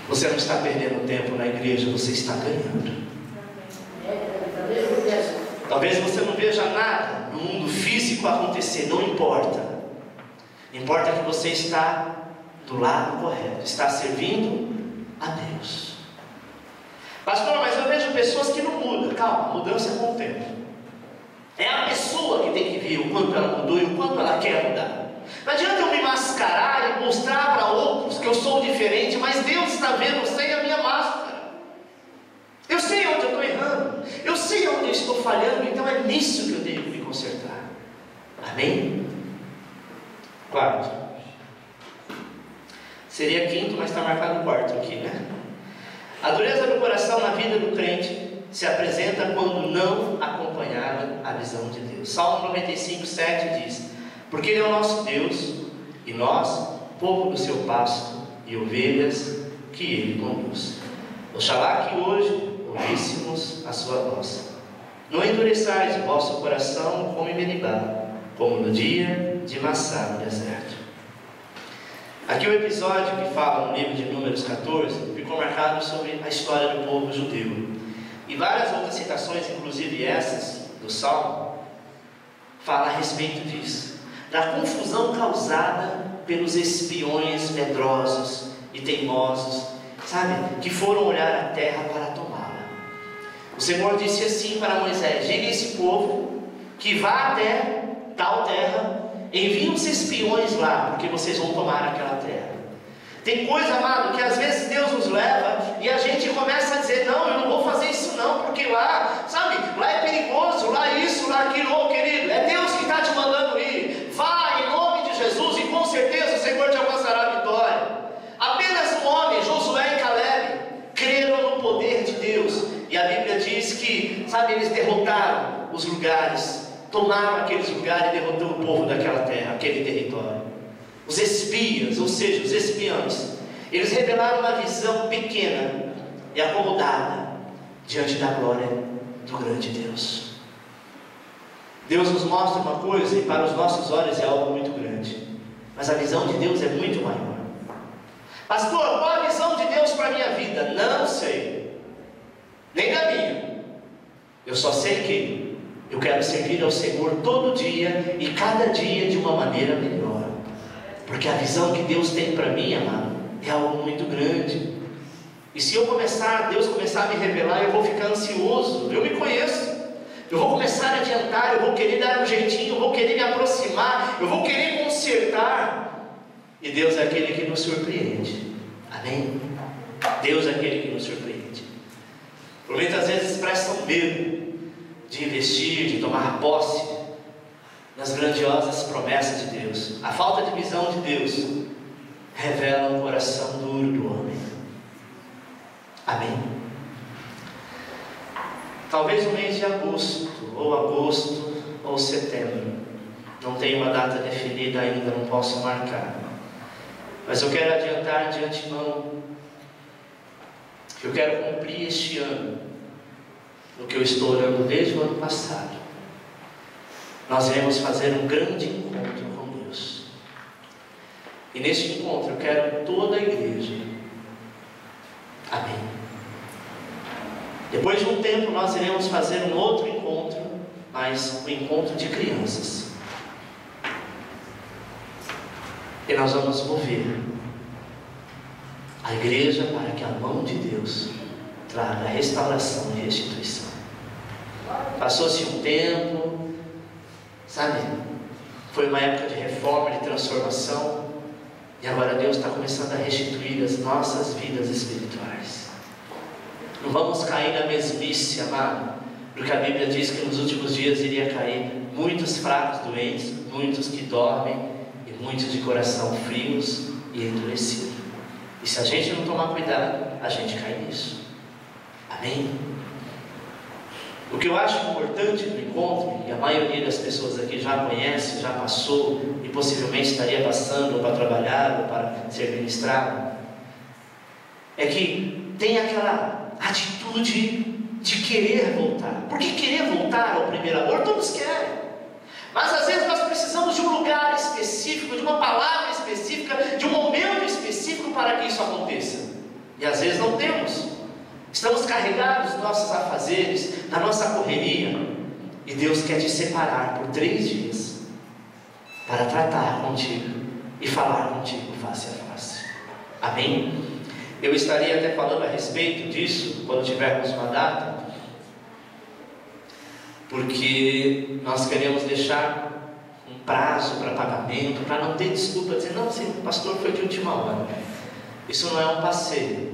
A: Você não está perdendo tempo na igreja, você está ganhando. Talvez você não veja nada no mundo físico acontecer, não importa. Importa que você está do lado correto, está servindo a Deus. Pastor, mas eu vejo pessoas que não mudam. Calma, mudança é com o tempo. É a pessoa que tem que ver o quanto ela mudou e o quanto ela quer mudar. Não adianta eu me mascarar e mostrar para outros que eu sou diferente, mas Deus está vendo sem a minha máscara. Eu sei onde eu estou errando, eu sei onde eu estou falhando, então é nisso que eu devo me consertar. Amém? Quarto. Seria quinto, mas está marcado o quarto aqui, né? A dureza do coração na vida do crente se apresenta quando não acompanhada a visão de Deus. Salmo 95, 7 diz: porque Ele é o nosso Deus, e nós, povo do seu pasto, e ovelhas que Ele conduz. Oxalá que hoje ouvíssemos a sua voz. Não endureçais o vosso coração como em Meribá, como no dia de Massá no deserto. Aqui o episódio que fala no livro de Números 14 ficou marcado sobre a história do povo judeu. E várias outras citações, inclusive essas do Salmo, falam a respeito disso, da confusão causada pelos espiões medrosos e teimosos, sabe, que foram olhar a terra para tomá-la. O Senhor disse assim para Moisés: diga a esse povo que vá até tal terra, envie os espiões lá, porque vocês vão tomar aquela terra. Tem coisa, amado, que às vezes Deus nos leva e a gente começa a dizer: não, eu não vou fazer isso não, porque lá, sabe, lá é perigoso, lá isso, lá aquilo. Oh, querido, é Deus que está te mandando ir. Vá em nome de Jesus e com certeza o Senhor te alcançará a vitória. Apenas um homem, Josué e Caleb, creram no poder de Deus, e a Bíblia diz que, sabe, eles derrotaram os lugares, tomaram aqueles lugares e derrotaram o povo daquela terra, aquele território. Os espias, ou seja, os espiões, eles revelaram uma visão pequena e acomodada diante da glória do grande Deus. Deus nos mostra uma coisa e para os nossos olhos é algo muito grande, mas a visão de Deus é muito maior. Pastor, qual a visão de Deus para a minha vida? Não sei, nem da minha. Eu só sei que eu quero servir ao Senhor todo dia e cada dia de uma maneira melhor, porque a visão que Deus tem para mim, amado, é algo muito grande. E se Deus começar a me revelar, eu vou ficar ansioso. Eu me conheço. eu vou começar a adiantar, eu vou querer dar um jeitinho, eu vou querer me aproximar, eu vou querer consertar. E Deus é aquele que nos surpreende. Amém? Deus é aquele que nos surpreende. Por muitas vezes expressam medo de investir, de tomar posse nas grandiosas promessas de Deus. A falta de visão de Deus revela um coração duro do homem. Amém? Talvez no mês de agosto, ou setembro, não tenho uma data definida ainda, não posso marcar, mas eu quero adiantar de antemão que eu quero cumprir este ano o que eu estou orando desde o ano passado. Nós iremos fazer um grande encontro com Deus, e neste encontro eu quero toda a igreja. Amém? Depois de um tempo nós iremos fazer um outro encontro, mas um encontro de crianças, e nós vamos mover a igreja para que a mão de Deus traga restauração e restituição. Passou-se um tempo, sabe, foi uma época de reforma, de transformação, e agora Deus está começando a restituir as nossas vidas espirituais. Não vamos cair na mesmice, amado, porque a Bíblia diz que nos últimos dias iria cair muitos fracos, doentes, muitos que dormem e muitos de coração frios e endurecidos. E se a gente não tomar cuidado, a gente cai nisso. Amém? O que eu acho importante no encontro, e a maioria das pessoas aqui já conhece, já passou e possivelmente estaria passando ou para trabalhar ou para ser ministrado, é que tem aquela atitude de querer voltar. Porque querer voltar ao primeiro amor todos querem, mas às vezes nós precisamos de um lugar específico, de uma palavra específica, de um momento específico para que isso aconteça, e às vezes não temos. Estamos carregados dos nossos afazeres, da nossa correria, e Deus quer te separar por 3 dias para tratar contigo e falar contigo face a face. Amém? Eu estaria até falando a respeito disso quando tivermos uma data, porque nós queremos deixar um prazo para pagamento, para não ter desculpa, dizer, não, sim, o pastor foi de última hora. Isso não é um passeio,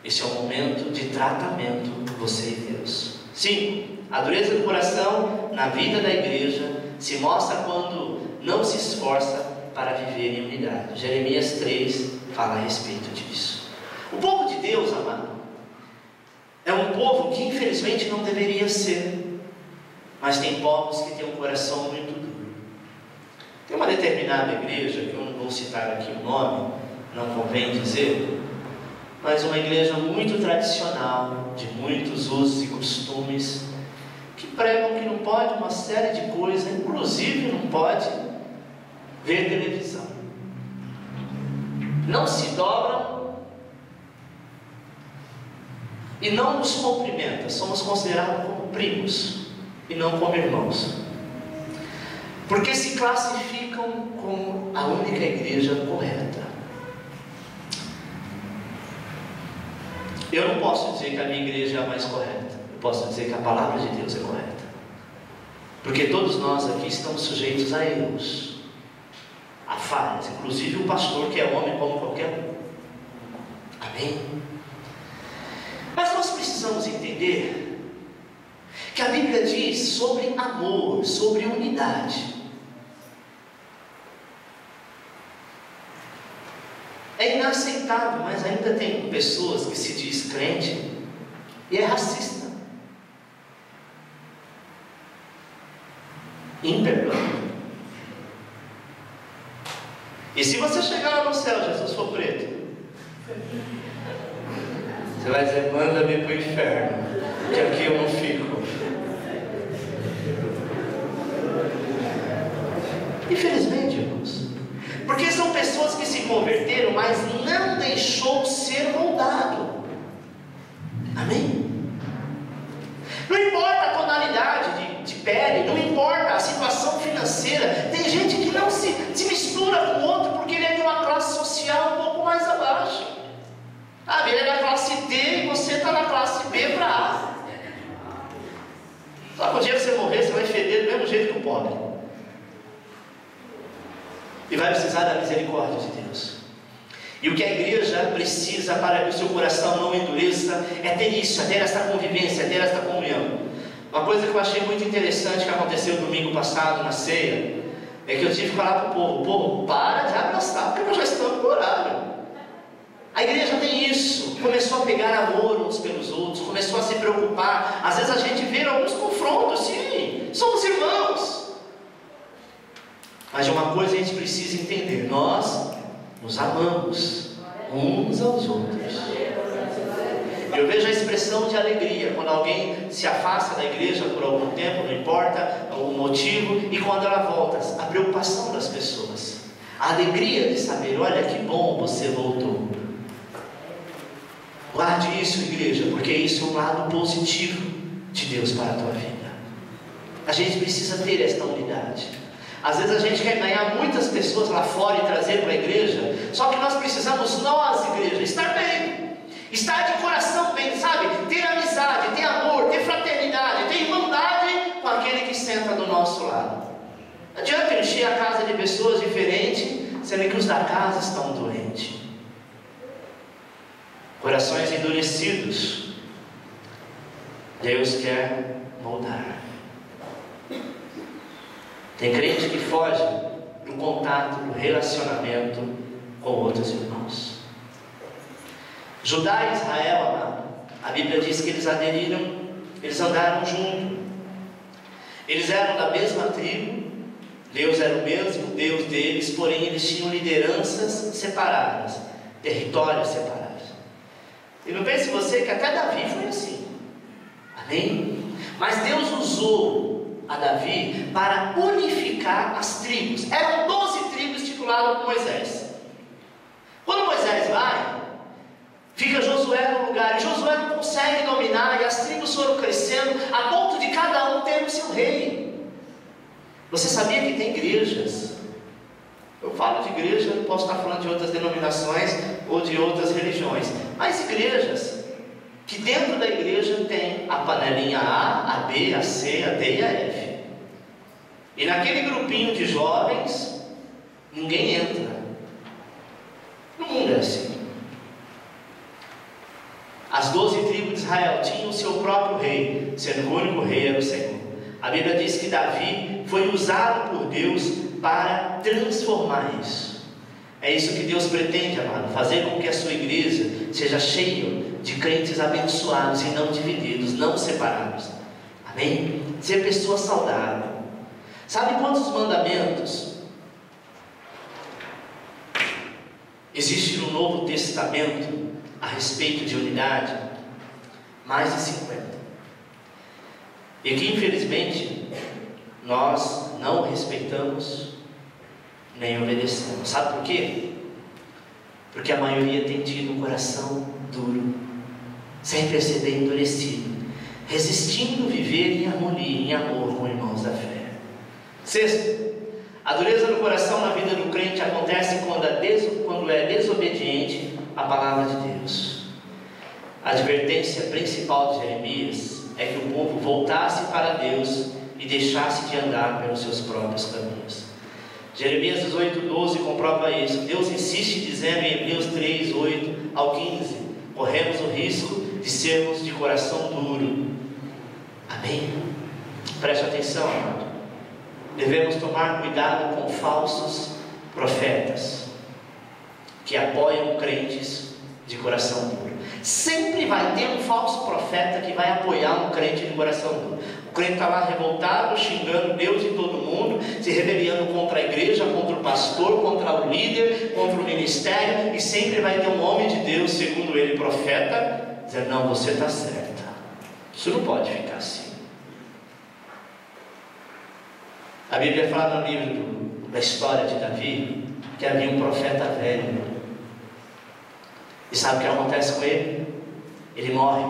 A: esse é um momento de tratamento, você e Deus. Sim, a dureza do coração na vida da igreja se mostra quando não se esforça para viver em unidade. Jeremias 3 fala a respeito disso. O povo de Deus, amado, é um povo que infelizmente não deveria ser, mas tem povos que têm um coração muito duro. Tem uma determinada igreja, que eu não vou citar aqui o nome, não convém dizer, mas uma igreja muito tradicional, de muitos usos e costumes, que pregam que não pode uma série de coisas, inclusive não pode ver televisão, não se dobram e não nos cumprimenta. Somos considerados como primos e não como irmãos, porque se classificam como a única igreja correta. Eu não posso dizer que a minha igreja é a mais correta, eu posso dizer que a palavra de Deus é correta, porque todos nós aqui estamos sujeitos a erros, a falhas, inclusive o pastor, que é homem como qualquer um. Amém? Mas nós precisamos entender que a Bíblia diz sobre amor, sobre unidade. É inaceitável, mas ainda tem pessoas que se diz crente e é racista, imperdoável. E se você chegar lá no céu, Jesus for preto, você vai dizer, manda-me para o inferno, que aqui eu não fico. Infelizmente, irmãos, porque são pessoas que se converteram, mas não deixou ser moldado. Amém? Não importa a tonalidade de pele, não importa a situação financeira. Tem gente que não se mistura com o outro porque ele é de uma classe social um pouco mais abaixo. Ele é da classe D e você está na classe B para A. Só que o dia que você morrer, você vai feder do mesmo jeito que o pobre. E vai precisar da misericórdia de Deus. E o que a igreja precisa para que o seu coração não endureça é ter isso, é ter essa convivência, é ter essa comunhão. Uma coisa que eu achei muito interessante que aconteceu domingo passado na ceia, é que eu tive que falar para o povo, para de abraçar, porque nós já estamos no horário. A igreja tem isso, começou a pegar amor uns pelos outros, começou a se preocupar. Às vezes a gente vê alguns confrontos, sim, somos irmãos. Mas de uma coisa a gente precisa entender: nós nos amamos uns aos outros. Eu vejo a expressão de alegria quando alguém se afasta da igreja por algum tempo, não importa o motivo, e quando ela volta, a preocupação das pessoas, a alegria de saber: olha que bom você voltou. Guarde isso, igreja, porque isso é um lado positivo de Deus para a tua vida. A gente precisa ter esta unidade. Às vezes a gente quer ganhar muitas pessoas lá fora e trazer para a igreja, só que nós precisamos, nós, igreja, estar bem, estar de coração bem, sabe? Ter amizade, ter amor, ter fraternidade, ter irmandade com aquele que senta do nosso lado. Não adianta encher a casa de pessoas diferentes, sendo que os da casa estão doentes. Corações endurecidos, Deus quer moldar. Tem crente que foge do contato, do relacionamento com outros irmãos. Judá e Israel, amado, a Bíblia diz que eles aderiram, eles andaram juntos. Eles eram da mesma tribo, Deus era o mesmo Deus deles, porém eles tinham lideranças separadas, territórios separados. E não pense você que até Davi foi assim. Amém? Mas Deus usou a Davi para unificar as tribos. Eram 12 tribos estipuladas por Moisés. Quando Moisés vai, fica Josué no lugar, e Josué não consegue dominar, e as tribos foram crescendo a ponto de cada um ter o seu rei. Você sabia que tem igrejas? Eu falo de igreja, não posso estar falando de outras denominações ou de outras religiões, mas igrejas que dentro da igreja tem a panelinha A, a B, a C, a D e a F. E naquele grupinho de jovens, ninguém entra. No mundo é assim. As 12 tribos de Israel tinham o seu próprio rei, sendo que o único rei era o Senhor. A Bíblia diz que Davi foi usado por Deus para transformar isso. É isso que Deus pretende, amado, fazer com que a sua igreja seja cheia de crentes abençoados e não divididos, não separados. Amém? Ser pessoa saudável. Sabe quantos mandamentos existe no Novo Testamento a respeito de unidade? Mais de 50. E que infelizmente nós não respeitamos nem obedecemos. Sabe por quê? Porque a maioria tem tido um coração duro, sem perceber endurecido, resistindo viver em harmonia, em amor com irmãos da fé. Sexto, a dureza do coração na vida do crente acontece quando é desobediente à palavra de Deus. A advertência principal de Jeremias é que o povo voltasse para Deus e deixasse de andar pelos seus próprios caminhos. Jeremias 18:12 comprova isso. Deus insiste dizendo em Hebreus 3:8 ao 15: corremos o risco de sermos de coração duro. Amém? Preste atenção, amado. Devemos tomar cuidado com falsos profetas que apoiam crentes de coração duro. Sempre vai ter um falso profeta que vai apoiar um crente de coração duro. O crente está lá revoltado, xingando Deus e todo mundo, se rebeliando contra a igreja, contra o pastor, contra o líder, contra o ministério, e sempre vai ter um homem de Deus, segundo ele, profeta, dizendo: não, você está certa, isso não pode ficar assim. A Bíblia fala no livro da história de Davi que havia um profeta velho. E sabe o que acontece com ele? Ele morre.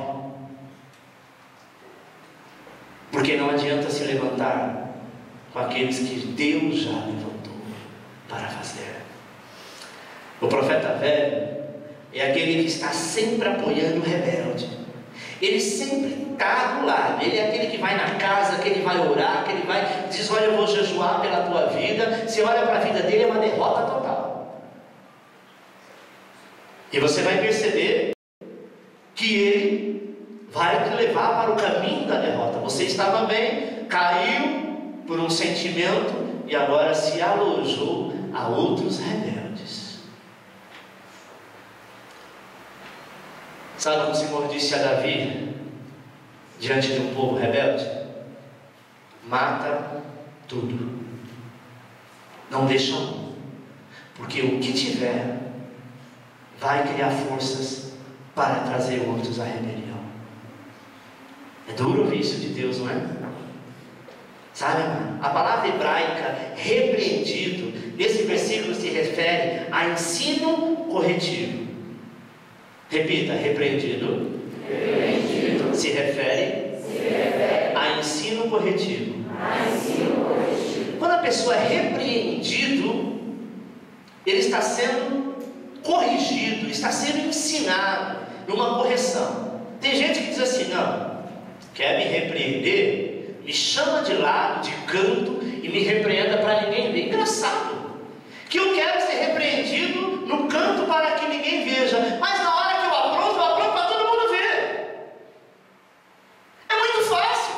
A: Porque não adianta se levantar com aqueles que Deus já levantou para fazer. O profeta velho é aquele que está sempre apoiando o rebelde. Ele sempre está do lado. Ele é aquele que vai na casa, que ele vai orar, que ele vai diz: olha, eu vou jejuar pela tua vida. Você olha para a vida dele, é uma derrota total. E você vai perceber que ele vai te levar para o caminho da derrota. Você estava bem, caiu por um sentimento e agora se alojou a outros rebeldes. Sabe como o Senhor disse a Davi diante de um povo rebelde? Mata tudo, não deixa um, porque o que tiver vai criar forças para trazer outros à rebelião. É duro ouvir isso de Deus, não é? Sabe, irmão? A palavra hebraica repreendido nesse versículo se refere a ensino corretivo. Repita: repreendido, se refere a ensino corretivo. Quando a pessoa é repreendido, ele está sendo corrigido, está sendo ensinado numa correção. Tem gente que diz assim: não, quer me repreender? Me chama de lado, de canto e me repreenda para ninguém ver. Engraçado que eu quero ser repreendido no canto para que ninguém veja, mas na hora que eu apronto para todo mundo ver. É muito fácil.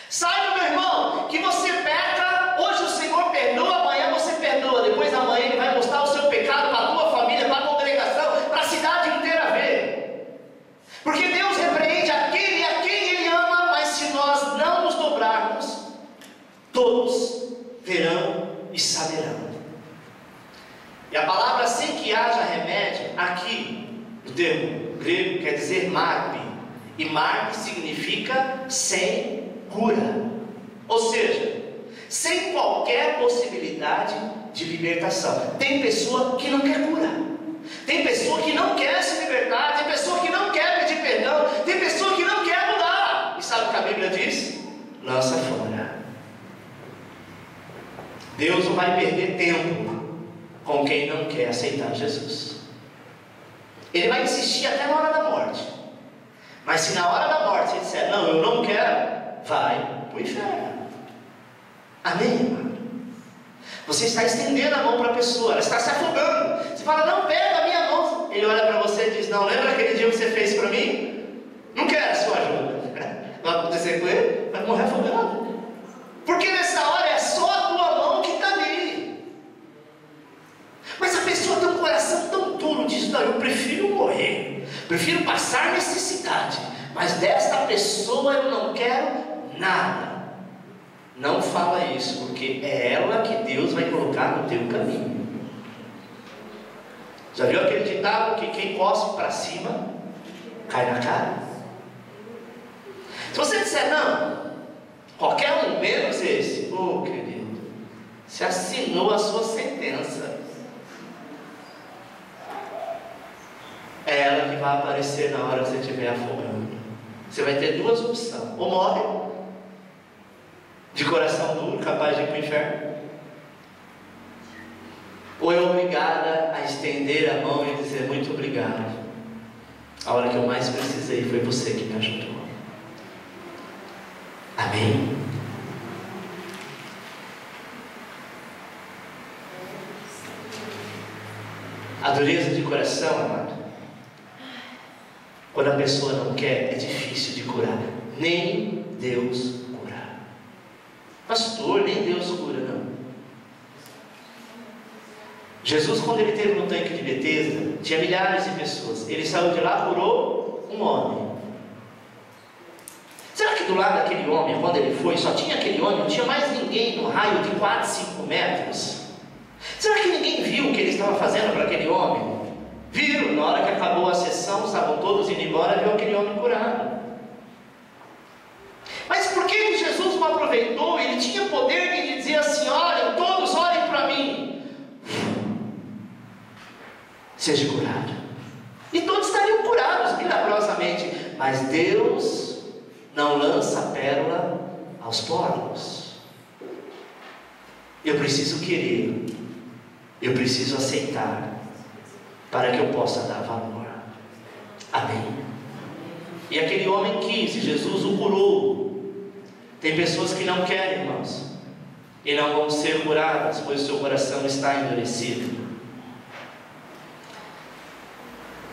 A: Saiba, meu irmão, que você peca, hoje o Senhor perdoa, amanhã você perdoa, depois amanhã Ele vai mostrar o seu pecado para a tua família, para a congregação, para a cidade inteira ver. Porque Deus repreende aquele a quem Ele ama, mas se nós não nos dobrarmos, todos verão e saberão. E a palavra sem que haja remédio, aqui, no termo grego, quer dizer marpe. E marpe significa sem cura. Ou seja, sem qualquer possibilidade de libertação. Tem pessoa que não quer cura. Tem pessoa que não quer se libertar. Tem pessoa que não quer pedir perdão. Tem pessoa que não quer mudar. E sabe o que a Bíblia diz? Lança fora. Deus não vai perder tempo com quem não quer aceitar Jesus. Ele vai insistir até na hora da morte. Mas se na hora da morte ele disser: não, eu não quero, vai para o inferno. Amém, irmão? Você está estendendo a mão para a pessoa, ela está se afogando. Você fala: não, pega a minha mão. Ele olha para você e diz: não, lembra aquele dia que você fez para mim? Não quero a sua ajuda. Vai acontecer com ele, vai morrer afogado. Porque nessa hora é só a tua mão que está ali. Mas a pessoa tem um coração tão duro, diz: não, eu prefiro morrer, prefiro passar necessidade, mas desta pessoa eu não quero nada. Não fala isso, porque é ela que Deus vai colocar no teu caminho. Já viu aquele ditado que quem cospe para cima cai na cara? Se você disser: não, qualquer um menos esse, oh querido, você assinou a sua sentença. É ela que vai aparecer na hora que você estiver afogando. Você vai ter duas opções: ou morre de coração duro, capaz de ir para o inferno, ou é obrigada a estender a mão e dizer: muito obrigado, a hora que eu mais precisei foi você que me ajudou. Amém? A dureza de coração, amado, quando a pessoa não quer, é difícil de curar. Nem Deus cura. Pastor, nem Deus cura, não. Jesus, quando ele esteve no tanque de Betesda, tinha milhares de pessoas. Ele saiu de lá, curou um homem. Será que do lado daquele homem, quando ele foi, só tinha aquele homem? Não tinha mais ninguém no raio de 4, 5 metros? Será que ninguém viu o que ele estava fazendo para aquele homem? Viram, na hora que acabou a sessão, estavam todos indo embora, viu aquele homem curado. Mas por que Jesus não aproveitou? Ele tinha poder de dizer assim: olhem, todos olhem para mim, seja curado. E todos estariam curados milagrosamente. Mas Deus não lança a pérola aos porcos. Eu preciso querer, eu preciso aceitar, para que eu possa dar valor. Amém? E aquele homem quis, e Jesus o curou. Tem pessoas que não querem, irmãos, e não vão ser curadas, pois o seu coração está endurecido.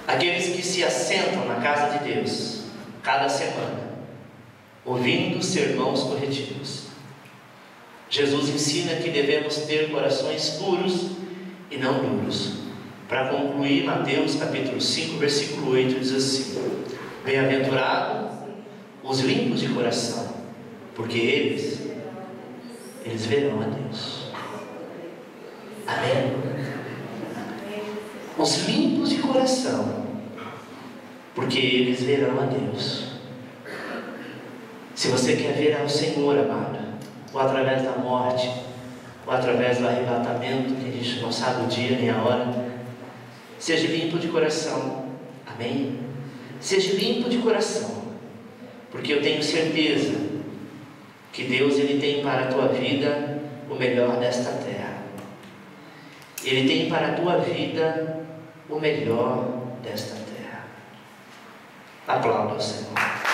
A: Aqueles que se assentam na casa de Deus, cada semana, ouvindo sermões corretivos. Jesus ensina que devemos ter corações puros e não duros. Para concluir, Mateus capítulo 5, versículo 8 diz assim: bem-aventurados os limpos de coração, porque eles verão a Deus. Amém? Os limpos de coração, porque eles verão a Deus. Se você quer ver ao Senhor, amado, ou através da morte, ou através do arrebatamento, que a gente não sabe o dia nem a hora, seja limpo de coração. Amém? Seja limpo de coração, porque eu tenho certeza que Deus, Ele tem para a tua vida o melhor desta terra. Ele tem para a tua vida o melhor desta terra. Aplauda o Senhor.